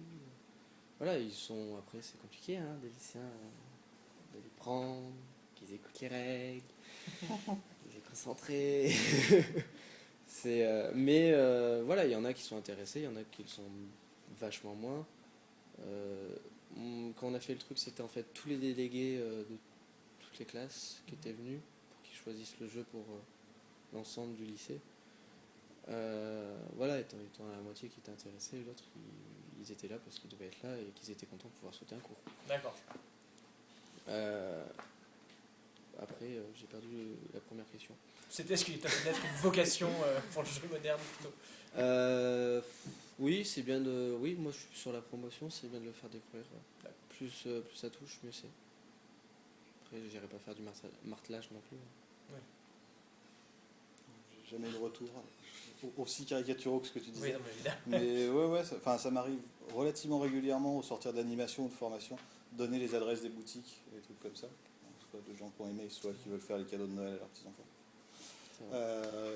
Voilà, ils sont, après c'est compliqué, hein, des lycéens, de les prendre, qu'ils écoutent les règles, qu'ils soient concentrés. Mais voilà, il y en a qui sont intéressés, il y en a qui le sont vachement moins. Quand on a fait le truc, c'était en fait tous les délégués de toutes les classes qui étaient venus pour qu'ils choisissent le jeu pour l'ensemble du lycée. Voilà, étant la moitié qui était intéressée, l'autre ils étaient là parce qu'ils devaient être là et qu'ils étaient contents de pouvoir sauter un cours. D'accord. Après, j'ai perdu la première question. C'était est-ce qu'il t'a peut-être une vocation pour le jeu moderne plutôt? Oui, c'est bien de. Oui, moi je suis sur la promotion, c'est bien de le faire découvrir. Plus ça touche, mieux c'est. Après, j'irai pas faire du martelage non plus. J'ai jamais eu de retour aussi caricaturaux que ce que tu disais. Oui, non, mais évidemment. Mais ouais, ça m'arrive relativement régulièrement au sortir d'animation ou de formation, donner les adresses des boutiques et des trucs comme ça. Soit de gens qui ont aimé, soit qui veulent faire les cadeaux de Noël à leurs petits-enfants.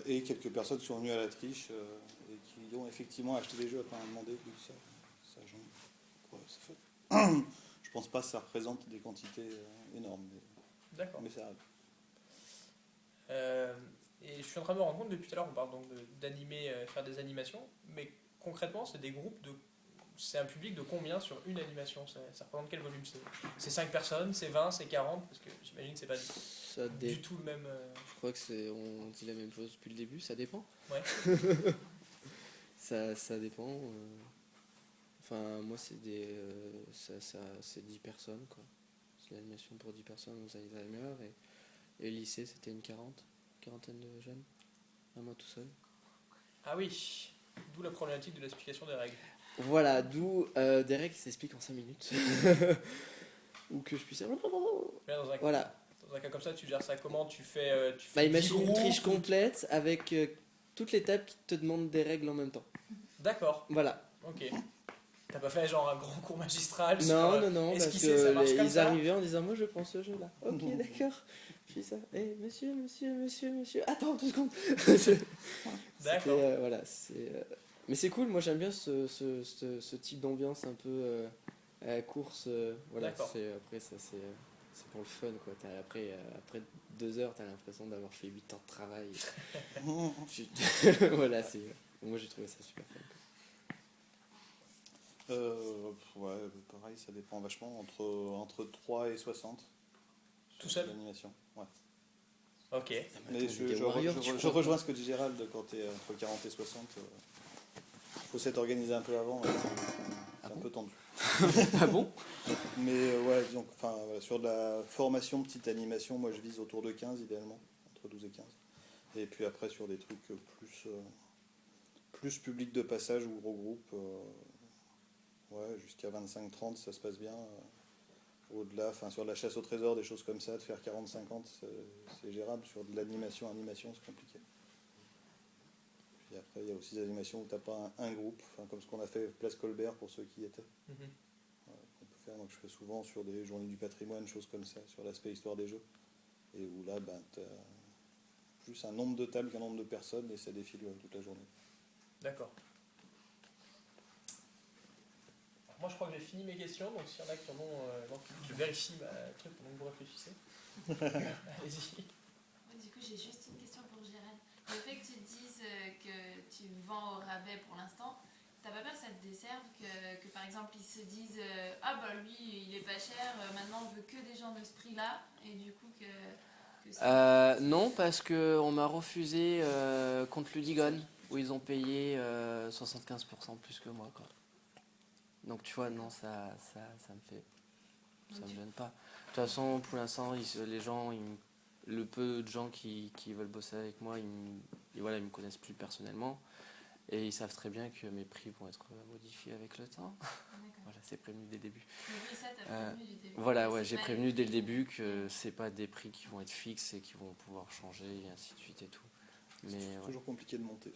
Et quelques personnes qui sont venues à la triche et qui ont effectivement acheté des jeux après en demander. Ça fait. Je pense pas que ça représente des quantités énormes. D'accord. Mais ça arrive. Et je suis en train de me rendre compte, depuis tout à l'heure, on parle donc d'animer, faire des animations, mais concrètement, c'est des groupes de. C'est un public de combien sur une animation? Ça représente quel volume? C'est 5 personnes, c'est 20, c'est 40? Parce que j'imagine que c'est pas du tout le même. Je crois que on dit la même chose depuis le début, ça dépend. Ouais. ça dépend. Enfin, moi, c'est c'est 10 personnes, quoi. C'est l'animation pour 10 personnes aux Alzheimer. Et le lycée, c'était une quarantaine de jeunes. À moi tout seul. Ah oui, d'où la problématique de l'explication des règles. Voilà, d'où des règles qui s'expliquent en 5 minutes. Ou que je puisse... Voilà. Dans un cas comme ça, tu gères ça comment? Tu fais Bah, imagine 10 une triche groupes, complète avec toutes les tables qui te demandent des règles en même temps. D'accord, Voilà. ok. T'as pas fait genre un grand cours magistral Non, parce esquisser, ça marche que comme ils ça arrivaient en disant moi je prends ce jeu là. Ok, d'accord. Puis ça, monsieur, attends 2 secondes. D'accord. Voilà, mais c'est cool, moi j'aime bien ce type d'ambiance un peu course. Voilà, D'accord. après ça c'est pour le fun quoi. Après 2 heures t'as l'impression d'avoir fait 8 ans de travail. Voilà, moi j'ai trouvé ça super fun. Ouais, pareil, ça dépend vachement, entre 3 et 60. Tout seul? L'animation, ouais. Ok. Mais je rejoins ce que dit Gérald, quand tu es entre 40 et 60. Il faut s'être organisé un peu avant, c'est un peu tendu. Ah bon? Mais ouais, disons, enfin, voilà, sur de la formation petite animation, moi je vise autour de 15 idéalement, entre 12 et 15. Et puis après sur des trucs plus public de passage ou gros groupe, ouais, jusqu'à 25-30 ça se passe bien. Au-delà, enfin sur de la chasse au trésor, des choses comme ça, de faire 40-50 c'est gérable. Sur de l'animation, c'est compliqué. Puis après il y a aussi des animations où tu n'as pas un groupe, enfin, comme ce qu'on a fait Place Colbert pour ceux qui y étaient. Mhm. On peut faire, donc je fais souvent sur des journées du patrimoine, choses comme ça, sur l'aspect histoire des jeux. Et où là, ben, tu as plus un nombre de tables qu'un nombre de personnes et ça défile toute la journée. D'accord. Alors, moi, je crois que j'ai fini mes questions, donc s'il y en a qui en ont, je vérifie ma truc pendant que vous réfléchissez. Allez-y. Du coup, j'ai juste une question pour Gérald. Le fait que tu dises que tu vends au rabais pour l'instant, t'as pas peur que ça te desserve, que par exemple ils se disent ah bah lui il est pas cher, maintenant on veut que des gens de ce prix-là, et du coup que Non, parce qu'on m'a refusé contre Ludigon, où ils ont payé 75% plus que moi, quoi. Donc tu vois, non, ça me fait... Ça me gêne pas. De toute façon, pour l'instant, les gens, le peu de gens qui veulent bosser avec moi, ils me connaissent plus personnellement. Et ils savent très bien que mes prix vont être modifiés avec le temps. Voilà, c'est prévenu dès le début. oui, ça t'as prévenu du début. Voilà, ouais, C'est j'ai pas prévenu dès le les- début que c'est pas des prix qui vont être fixes et qui vont pouvoir changer et ainsi de suite et tout. Mais C'est ouais. toujours compliqué de monter.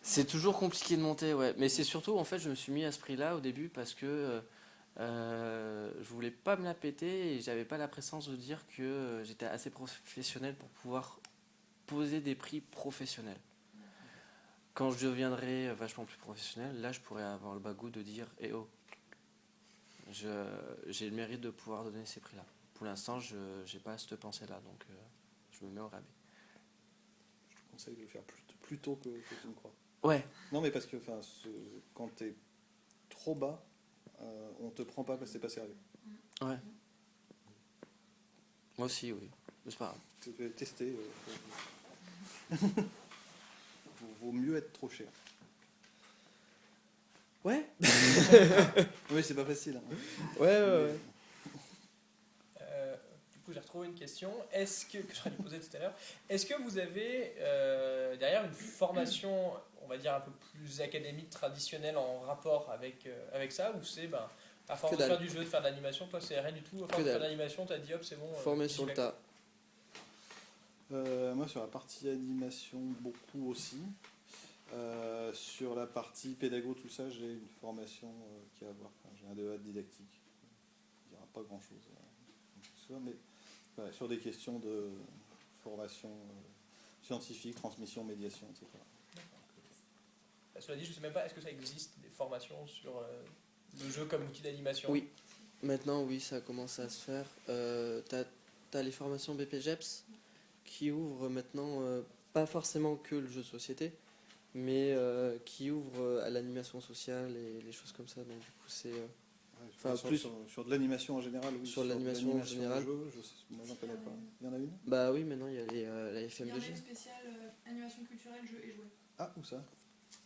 C'est toujours compliqué de monter, ouais. Mais c'est surtout, en fait, je me suis mis à ce prix-là au début parce que je voulais pas me la péter et j'avais pas la présence de dire que j'étais assez professionnel pour pouvoir poser des prix professionnels. Quand je deviendrai vachement plus professionnel, là, je pourrais avoir le bagou de dire « Eh oh, j'ai le mérite de pouvoir donner ces prix-là. » Pour l'instant, je n'ai pas cette pensée-là, donc je me mets au rabais. Je te conseille de le faire plus tôt que tu ne crois. Ouais. Non, mais parce que quand tu es trop bas, on te prend pas parce que c'est pas sérieux. Ouais. Moi aussi, oui. Mais c'est pas grave. Tu peux tester. Vaut mieux être trop cher. Ouais. Oui, c'est pas facile. Hein. Ouais. Du coup, j'ai retrouvé une question. Est-ce que j'aurais dû poser tout à l'heure, est-ce que vous avez derrière une formation, on va dire un peu plus académique, traditionnelle en rapport avec ça, ou c'est à force de faire du jeu, de faire de l'animation, toi c'est rien du tout, à force de faire de l'animation, t'as dit hop, c'est bon. Formé sur le tas. Moi, sur la partie animation, beaucoup aussi. Sur la partie pédago, tout ça, j'ai une formation qui a à voir. Enfin, j'ai un DEA de didactique. Il n'y aura pas grand-chose. Mais voilà, sur des questions de formation scientifique, transmission, médiation, etc. Cela dit, je ne sais même pas, est-ce que ça existe des formations sur le jeu comme outil d'animation? Oui. Maintenant, oui, ça commence à se faire. T'as les formations BPGEPS qui ouvrent maintenant, pas forcément que le jeu de société, mais qui ouvrent à l'animation sociale et les choses comme ça. Donc du coup, c'est... sur de l'animation en général, oui. Sur l'animation en général. Moi, j'en connais pas. Il y en a une? Bah oui, maintenant, il y a la Il y en FM2G. a une spéciale animation culturelle, jeux et jouets. Ah, où ça?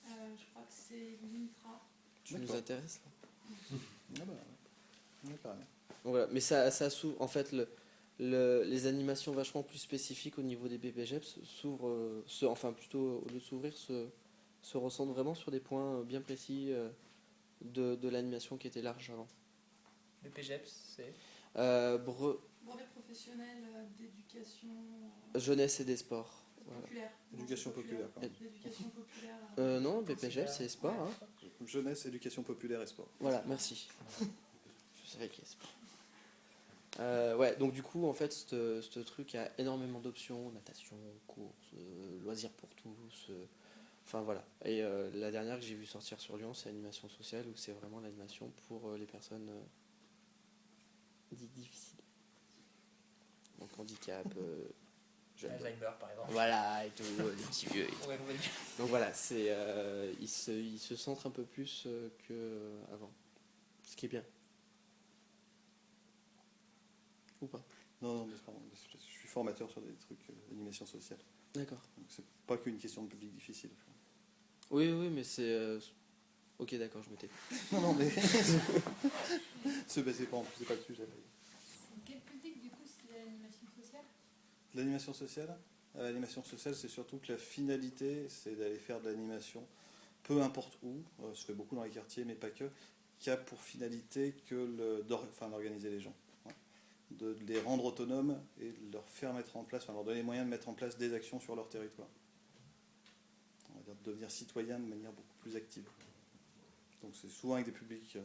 Je crois que c'est Limitra. Tu nous D'accord. intéresses, là? Ah bah, ouais, carrément. Donc voilà, mais ça s'ouvre, en fait, les animations vachement plus spécifiques au niveau des BPGEPS s'ouvrent, enfin plutôt au lieu de s'ouvrir, se recentrent vraiment sur des points bien précis de l'animation qui était large avant. Le PGEPS, c'est Brevet professionnel d'éducation jeunesse et des sports. Voilà. populaire. Éducation populaire, pardon. D'éducation populaire. Non, BPGEPS c'est sport. Hein. Jeunesse, éducation populaire et sport. Voilà, merci. Je savais qu'il y a sport. Ouais, donc du coup, en fait, ce truc a énormément d'options, natation, course, loisirs pour tous. Enfin voilà. Et la dernière que j'ai vue sortir sur Lyon, c'est animation sociale, où c'est vraiment l'animation pour les personnes dites difficiles. Donc handicap, jeunes. Alzheimer par exemple. Voilà, et tout, les petits vieux. Et tout. Ouais, on va dire. Donc voilà, c'est il se centre un peu plus qu'avant. Ce qui est bien. Ou pas. Non, mais pardon, je suis formateur sur des trucs d'animation sociale. D'accord. Donc c'est pas qu'une question de public difficile. Oui, mais c'est Ok, d'accord, je me tais. Non, mais. Se baisser pas en plus, c'est pas le sujet. Quel public, du coup, c'est l'animation sociale? L'animation sociale? L'animation sociale, c'est surtout que la finalité, c'est d'aller faire de l'animation, peu importe où, se fait beaucoup dans les quartiers, mais pas que, qui a pour finalité que d'organiser les gens. Ouais. De les rendre autonomes et de leur faire mettre en place, leur donner les moyens de mettre en place des actions sur leur territoire. On va dire de devenir citoyen de manière beaucoup plus active. Donc c'est souvent avec des publics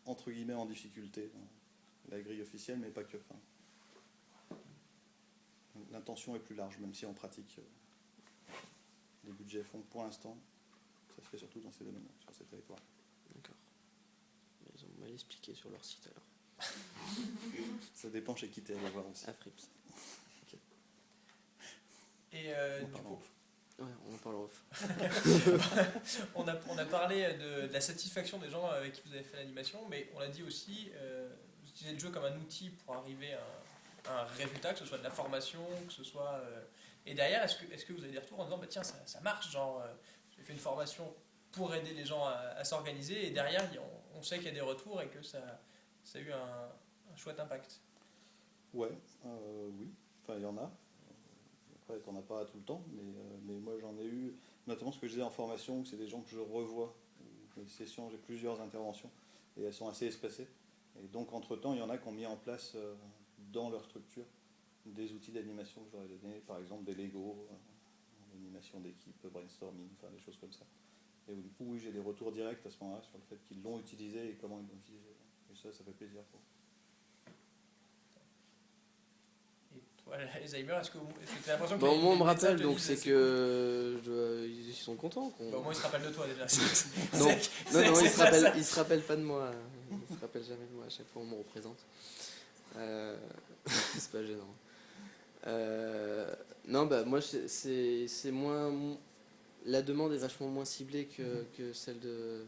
entre guillemets en difficulté, la grille officielle, mais pas que. L'intention est plus large, même si en pratique, les budgets font pour l'instant, ça se fait surtout dans ces domaines, sur ces territoires. D'accord. Mais ils ont mal expliqué sur leur site alors. Ça dépend chez qui tu es allé voir aussi. À Frips. Et On du parle coup, en off. Ouais, on en parle off. on a parlé de la satisfaction des gens avec qui vous avez fait l'animation, mais on a dit aussi, vous utilisez le jeu comme un outil pour arriver à un résultat, que ce soit de la formation, que ce soit... Et derrière, est-ce que vous avez des retours en disant, bah, tiens, ça marche, genre, j'ai fait une formation pour aider les gens à s'organiser, et derrière, on sait qu'il y a des retours et que ça a eu un chouette impact. Ouais, oui, enfin il y en a. Après, t'en as pas tout le temps, mais moi j'en ai eu, notamment ce que je disais en formation, c'est des gens que je revois. Les sessions, j'ai plusieurs interventions, et elles sont assez espacées. Et donc, entre-temps, il y en a qui ont mis en place dans leur structure des outils d'animation que je leur ai donnés, par exemple des Lego, animation d'équipe, brainstorming, enfin des choses comme ça. Et du coup, oui, j'ai des retours directs à ce moment-là sur le fait qu'ils l'ont utilisé et comment ils l'ont utilisé. Et ça fait plaisir. Quoi. Et toi, Alzheimer, est-ce que tu as l'impression que Bon, les- moi, on les me médecins rappelle, te donc disent, c'est que ils sont contents. Bah, au moins, ils se rappellent de toi déjà. Non, non, c'est ça. ils se rappellent pas de moi. Ils se rappellent jamais de moi à chaque fois on me représente. C'est pas gênant. Non, bah moi c'est moins. La demande est vachement moins ciblée que celle de.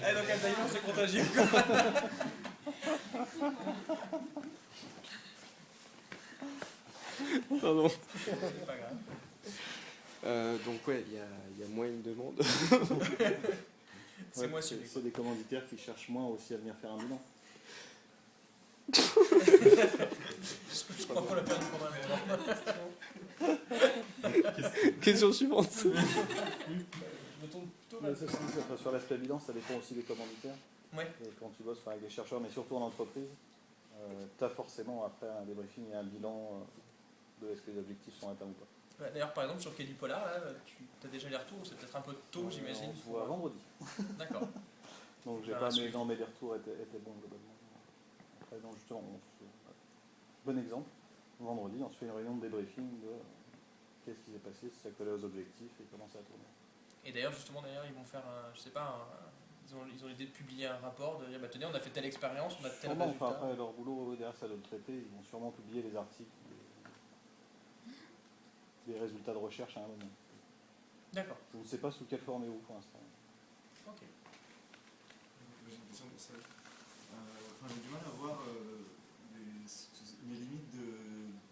Ah, donc Alzheimer, c'est contagieux. Pardon. C'est pas grave. Donc ouais, il y a moins une demande. C'est Ouais, moi celui. c'est des commanditaires qui cherchent moins aussi à venir faire un bilan. Je crois qu'on l'a perdu pendant un moment. Question suivante. Je me tourne plutôt Mais mal. ça, sur l'aspect bilan, ça dépend aussi des commanditaires. Ouais. Et quand tu bosses avec des chercheurs, mais surtout en entreprise, tu as forcément après un débriefing et un bilan de est-ce que les objectifs sont atteints ou pas. Bah, d'ailleurs, par exemple, sur Quai du Polar, là, tu as déjà les retours, c'est peut-être un peu tôt, j'imagine. On se voit vendredi. D'accord. Donc j'ai Ah, pas suivre. mais les retours étaient bons globalement. Après, non, justement, bon exemple, vendredi, on se fait une réunion de débriefing de qu'est-ce qui s'est passé, si ça collait aux objectifs et comment ça a tourné. Et d'ailleurs, justement, ils vont faire, je sais pas, ils ont l'idée de publier un rapport, de dire, bah, tenez, on a fait telle expérience, on a tel Sûrement, résultat. après leur boulot, derrière ça doit le traiter, ils vont sûrement publier les articles, les résultats de recherche à un moment. D'accord. Je ne sais pas sous quelle forme et où pour l'instant. Ok. J'ai une question pour ça. J'ai du mal à voir les limites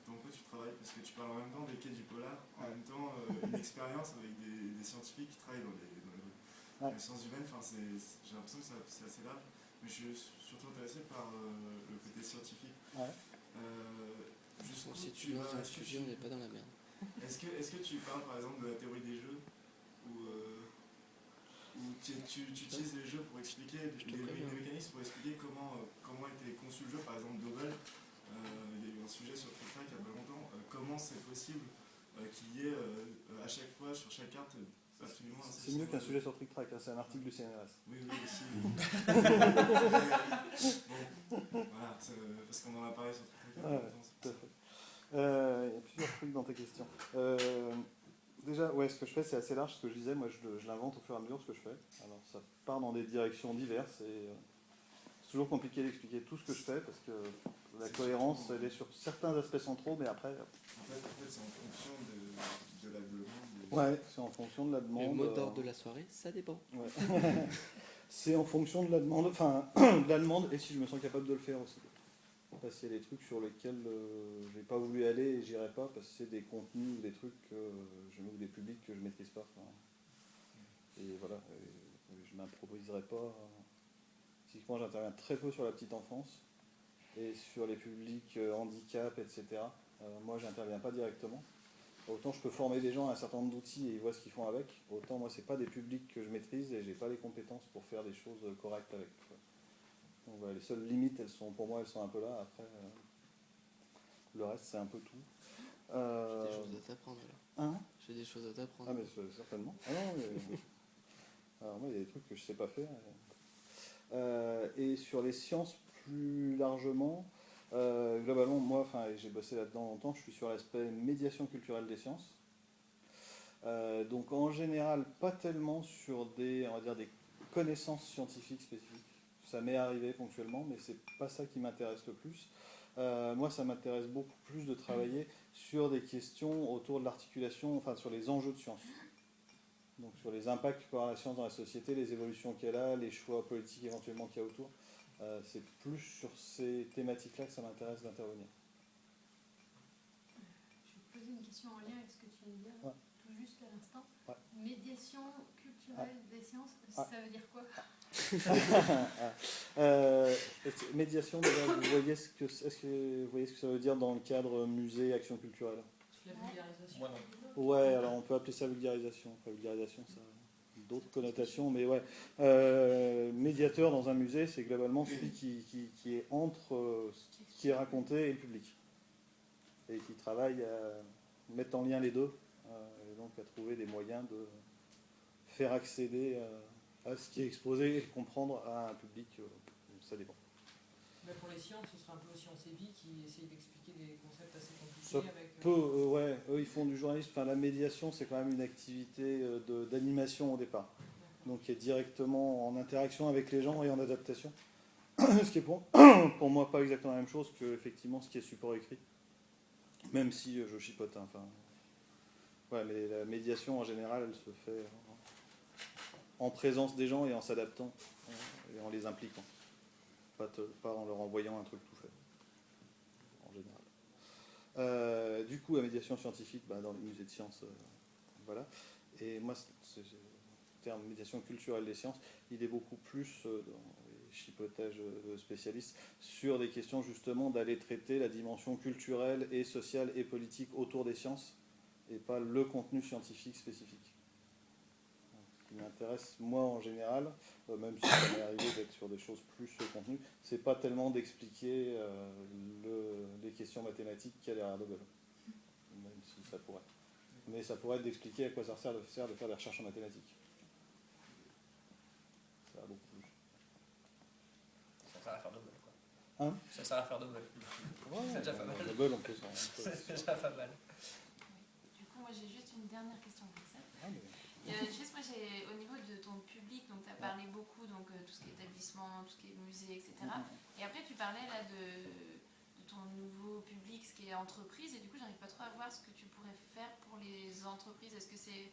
dans quoi tu travailles, parce que tu parles en même temps des quais du polar, en même temps une expérience avec des scientifiques qui travaillent dans les sciences humaines. J'ai l'impression que c'est assez large, mais je suis surtout intéressé par le côté scientifique. Bon, si tu vas dans un sujet, on n'est pas dans la merde. Est-ce que tu parles par exemple de la théorie des jeux ou tu utilises les jeux pour expliquer les mécanismes, pour expliquer comment était conçu le jeu, par exemple Double, il y a eu un sujet sur TikTok il y a pas longtemps, comment c'est possible qu'il y ait à chaque fois sur chaque carte absolument un C'est mieux qu'un sujet sur Trick Track, hein, c'est un article du CNRS. Oui, aussi. Voilà, parce qu'on en a parlé sur TikTok. Tout à fait. Il y a plusieurs trucs dans tes questions. Déjà, ouais, ce que je fais, c'est assez large. Ce que je disais, moi, je l'invente au fur et à mesure ce que je fais. Alors, ça part dans des directions diverses et c'est toujours compliqué d'expliquer tout ce que je fais parce que la cohérence, elle est sur certains aspects centraux, mais après. En fait, c'est en fonction de la demande. Ouais, c'est en fonction de la demande. Le mot d'ordre de la soirée, ça dépend. Ouais. C'est en fonction de la demande, enfin, de la demande et si je me sens capable de le faire aussi. parce qu'il y a des trucs sur lesquels j'ai pas voulu aller et j'irai pas parce que c'est des contenus ou des trucs ou des publics que je maîtrise pas. Enfin, et voilà, je m'improviserai pas. Typiquement, j'interviens très peu sur la petite enfance et sur les publics handicap, etc. Moi, j'interviens pas directement. Autant je peux former des gens à un certain nombre d'outils et ils voient ce qu'ils font avec. Autant moi, c'est pas des publics que je maîtrise et j'ai pas les compétences pour faire des choses correctes avec. Donc voilà, les seules limites, pour moi, elles sont un peu là. Après, le reste, c'est un peu tout. J'ai des choses à t'apprendre alors. Hein? J'ai des choses à t'apprendre. Ah mais certainement. Ah non, mais... Alors moi, il y a des trucs que je sais pas faire. Et sur les sciences plus largement, globalement, moi, j'ai bossé là-dedans longtemps, je suis sur l'aspect médiation culturelle des sciences. Donc en général, pas tellement sur on va dire, des connaissances scientifiques spécifiques. Ça m'est arrivé ponctuellement, mais c'est pas ça qui m'intéresse le plus. Moi, ça m'intéresse beaucoup plus de travailler sur des questions autour de l'articulation, enfin sur les enjeux de science. Donc sur les impacts que peut avoir la science dans la société, les évolutions qu'elle a, les choix politiques éventuellement qu'il y a autour. C'est plus sur ces thématiques-là que ça m'intéresse d'intervenir. Je vais te poser une question en lien avec ce que tu viens de dire, Ouais. tout juste à l'instant. Ouais. Médiation culturelle des sciences, Ah. ça veut dire quoi? Médiation, déjà, est-ce que vous voyez ce que ça veut dire dans le cadre musée, action culturelle? La vulgarisation. Moi non. Ouais, alors on peut appeler ça vulgarisation. Enfin, vulgarisation, ça a d'autres connotations, mais ouais. Médiateur dans un musée, c'est globalement celui qui est entre ce qui est raconté et le public. Et qui travaille à mettre en lien les deux, et donc à trouver des moyens de faire accéder à ce qui est exposé et comprendre à un public, ça dépend. Mais pour les sciences, ce serait un peu aussi en sévi qui essaye d'expliquer des concepts assez compliqués Ça avec. Ouais, eux ils font du journalisme. Enfin, la médiation, c'est quand même une activité d'animation au départ. Donc qui est directement en interaction avec les gens et en adaptation. Ce qui est pour moi pas exactement la même chose que effectivement ce qui est support écrit. Même si je chipote. Enfin, ouais, mais la médiation en général, elle se fait en présence des gens et en s'adaptant et en les impliquant. Pas en leur envoyant un truc tout fait. En général. Du coup, la médiation scientifique, dans les musées de sciences, voilà. Et moi, le terme médiation culturelle des sciences, il est beaucoup plus dans les chipotages spécialistes sur des questions justement d'aller traiter la dimension culturelle et sociale et politique autour des sciences et pas le contenu scientifique spécifique. Ce qui m'intéresse, moi, en général, même si ça m'est arrivé d'être sur des choses plus contenu, c'est pas tellement d'expliquer les questions mathématiques qu'il y a derrière Google. Même si ça pourrait. Mais ça pourrait être d'expliquer à quoi ça sert de faire des recherches en mathématiques. Ça va beaucoup plus. Ça sert à faire double, quoi. Hein? Ça sert à faire double. C'est déjà pas mal. Google, on peut s'en... C'est déjà pas mal. Du coup, moi j'ai juste une dernière question pour ça. Ah, mais... Juste moi j'ai au niveau de ton public, donc tu as parlé beaucoup donc tout ce qui est établissement, tout ce qui est musée, etc. Et après tu parlais là de ton nouveau public, ce qui est entreprise, et du coup j'arrive pas trop à voir ce que tu pourrais faire pour les entreprises. Est-ce que c'est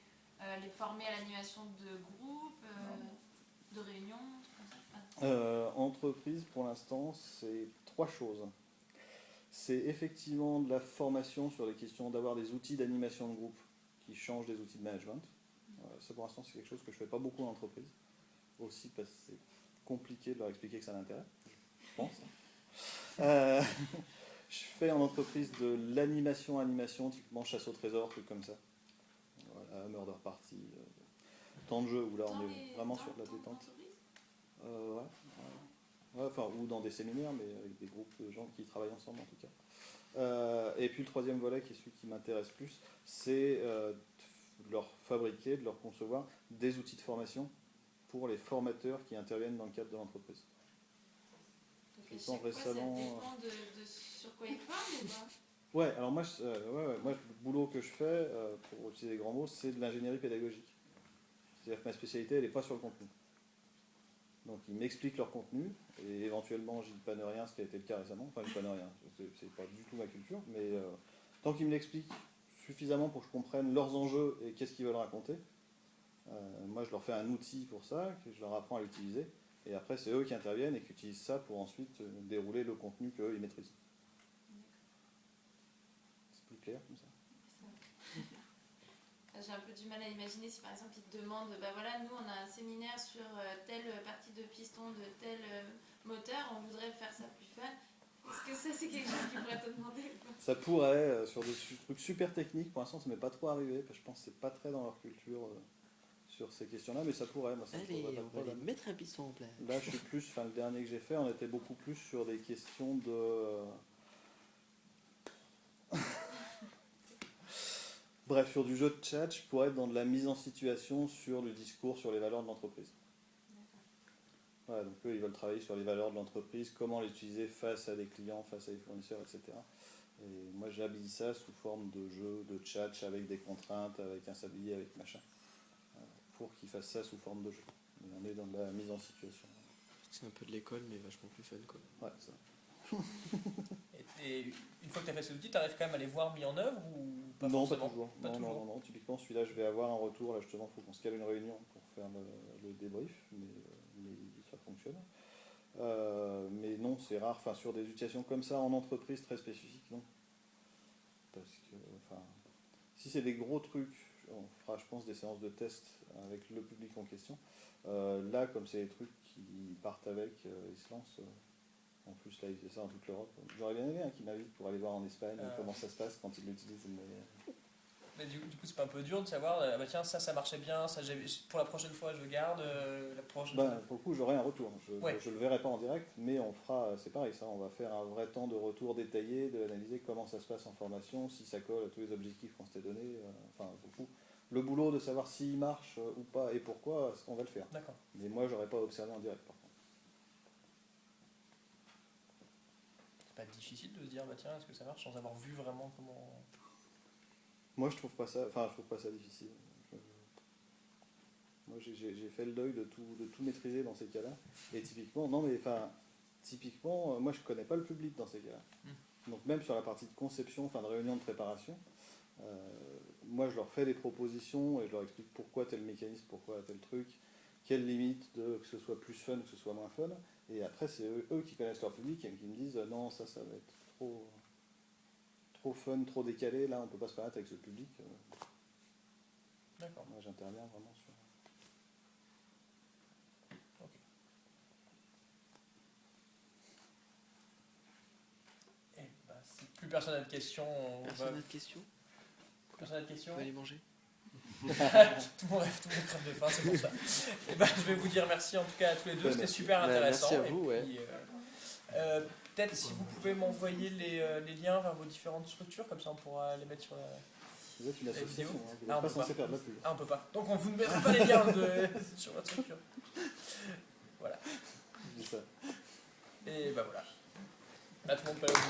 les former à l'animation de groupe, de réunions, trucs comme ça? Entreprise, pour l'instant, c'est 3 choses. C'est effectivement de la formation sur les questions d'avoir des outils d'animation de groupe qui changent des outils de management. Ça, pour l'instant, c'est quelque chose que je fais pas beaucoup en entreprise. Aussi parce que c'est compliqué de leur expliquer que ça l'intéresse, je pense. Je fais en entreprise de l'animation, typiquement chasse au trésor, trucs comme ça. Voilà, murder party, temps de jeu où là on est vraiment sur de la détente. Ouais, enfin, ou dans des séminaires, mais avec des groupes de gens qui travaillent ensemble en tout cas. Et puis le troisième volet, qui est celui qui m'intéresse plus, c'est de leur fabriquer, de leur concevoir des outils de formation pour les formateurs qui interviennent dans le cadre de l'entreprise. Donc, ça dépend de sur quoi ils forment ou pas? Ouais, alors moi, moi, le boulot que je fais, pour utiliser des grands mots, c'est de l'ingénierie pédagogique. C'est-à-dire que ma spécialité, elle n'est pas sur le contenu. Donc ils m'expliquent leur contenu, et éventuellement j'y panne rien, ce qui a été le cas récemment. Enfin, je panne rien, c'est pas du tout ma culture, mais tant qu'ils me l'expliquent suffisamment pour que je comprenne leurs enjeux et qu'est-ce qu'ils veulent raconter, moi je leur fais un outil pour ça, que je leur apprends à l'utiliser, Et après, c'est eux qui interviennent et qui utilisent ça pour ensuite dérouler le contenu qu'eux, ils maîtrisent. C'est plus clair comme ça? J'ai un peu du mal à imaginer si par exemple ils te demandent, bah voilà, nous on a un séminaire sur telle partie de piston de tel moteur, on voudrait faire ça plus fun. Est-ce que ça c'est quelque chose qu'ils pourraient te demander ou pas? Ça pourrait, sur des trucs super techniques, pour l'instant ça m'est pas trop arrivé, parce que je pense que c'est pas très dans leur culture sur ces questions-là, mais ça pourrait. Moi, ça me Allez, poserait pas de on va problème. aller mettre un piston en place. Là, je suis plus, enfin, le dernier que j'ai fait, on était beaucoup plus sur des questions de. Bref, sur du jeu de tchatch pour être dans de la mise en situation sur le discours, sur les valeurs de l'entreprise. Voilà, donc eux, ils veulent travailler sur les valeurs de l'entreprise, comment l'utiliser face à des clients, face à des fournisseurs, etc. Et moi, j'habille ça sous forme de jeu, de tchatch, avec des contraintes, avec un sablier, avec machin, pour qu'ils fassent ça sous forme de jeu. Et on est dans de la mise en situation. C'est un peu de l'école, mais vachement plus fun, quoi. Ouais, ça. Et une fois que tu as fait cet outil, tu arrives quand même à les voir mis en œuvre ou pas Non, pas forcément? toujours. Pas Non, toujours. non, non, non. Typiquement, celui-là, je vais avoir un retour. Là, justement, il faut qu'on se cale une réunion pour faire le débrief, mais ça fonctionne. Mais non, c'est rare. Enfin, sur des utilisations comme ça en entreprise très spécifiques, non. Parce que, enfin, si c'est des gros trucs, on fera, je pense, des séances de test avec le public en question. Là, comme c'est des trucs qui partent avec, ils se lancent. En plus, là, il fait ça dans toute l'Europe. J'aurais bien aimé qui m'invite pour aller voir en Espagne comment ça se passe quand ils l'utilisent. Mais du coup, c'est pas un peu dur de savoir, bah tiens, ça marchait bien, ça, pour la prochaine fois, je garde, la prochaine fois. Pour le coup, j'aurai un retour. Je le verrai pas en direct, mais on fera, c'est pareil, ça, on va faire un vrai temps de retour détaillé, de analyser comment ça se passe en formation, si ça colle à tous les objectifs qu'on s'était donnés. Enfin, beaucoup. Le boulot de savoir s'il marche ou pas et pourquoi, on va le faire. D'accord. Mais moi, j'aurais pas observé en direct, par contre. C'est pas difficile de se dire, bah tiens, est-ce que ça marche sans avoir vu vraiment comment. Moi, je trouve pas ça difficile. Moi, j'ai fait le deuil de tout maîtriser dans ces cas-là. Et typiquement, moi, je connais pas le public dans ces cas-là. Donc, même sur la partie de conception, de réunion de préparation, moi, je leur fais des propositions et je leur explique pourquoi tel mécanisme, pourquoi tel truc, quelles limites de que ce soit plus fun, que ce soit moins fun. Et après, c'est eux qui connaissent leur public et qui me disent non, ça va être trop fun, trop décalé, là on peut pas se permettre avec ce public. D'accord. Moi j'interviens vraiment sur. Ok. Et bah, si plus personne n'a de questions, Personne n'a de questions? Personne n'a de questions? On va aller manger. Tout le monde crève de faim, c'est pour ça. Et ben, je vais vous dire merci en tout cas à tous les deux, c'était super intéressant. Merci à vous, et puis, peut-être si vous pouvez m'envoyer les liens vers vos différentes structures, comme ça on pourra les mettre sur la. Vous êtes une association, vidéo. vous n'êtes pas censé faire de la pub. Ah, on peut pas. Donc on vous ne mettra pas les liens sur votre structure. Voilà. C'est ça. Et bah voilà. Là tout le monde peut aller vous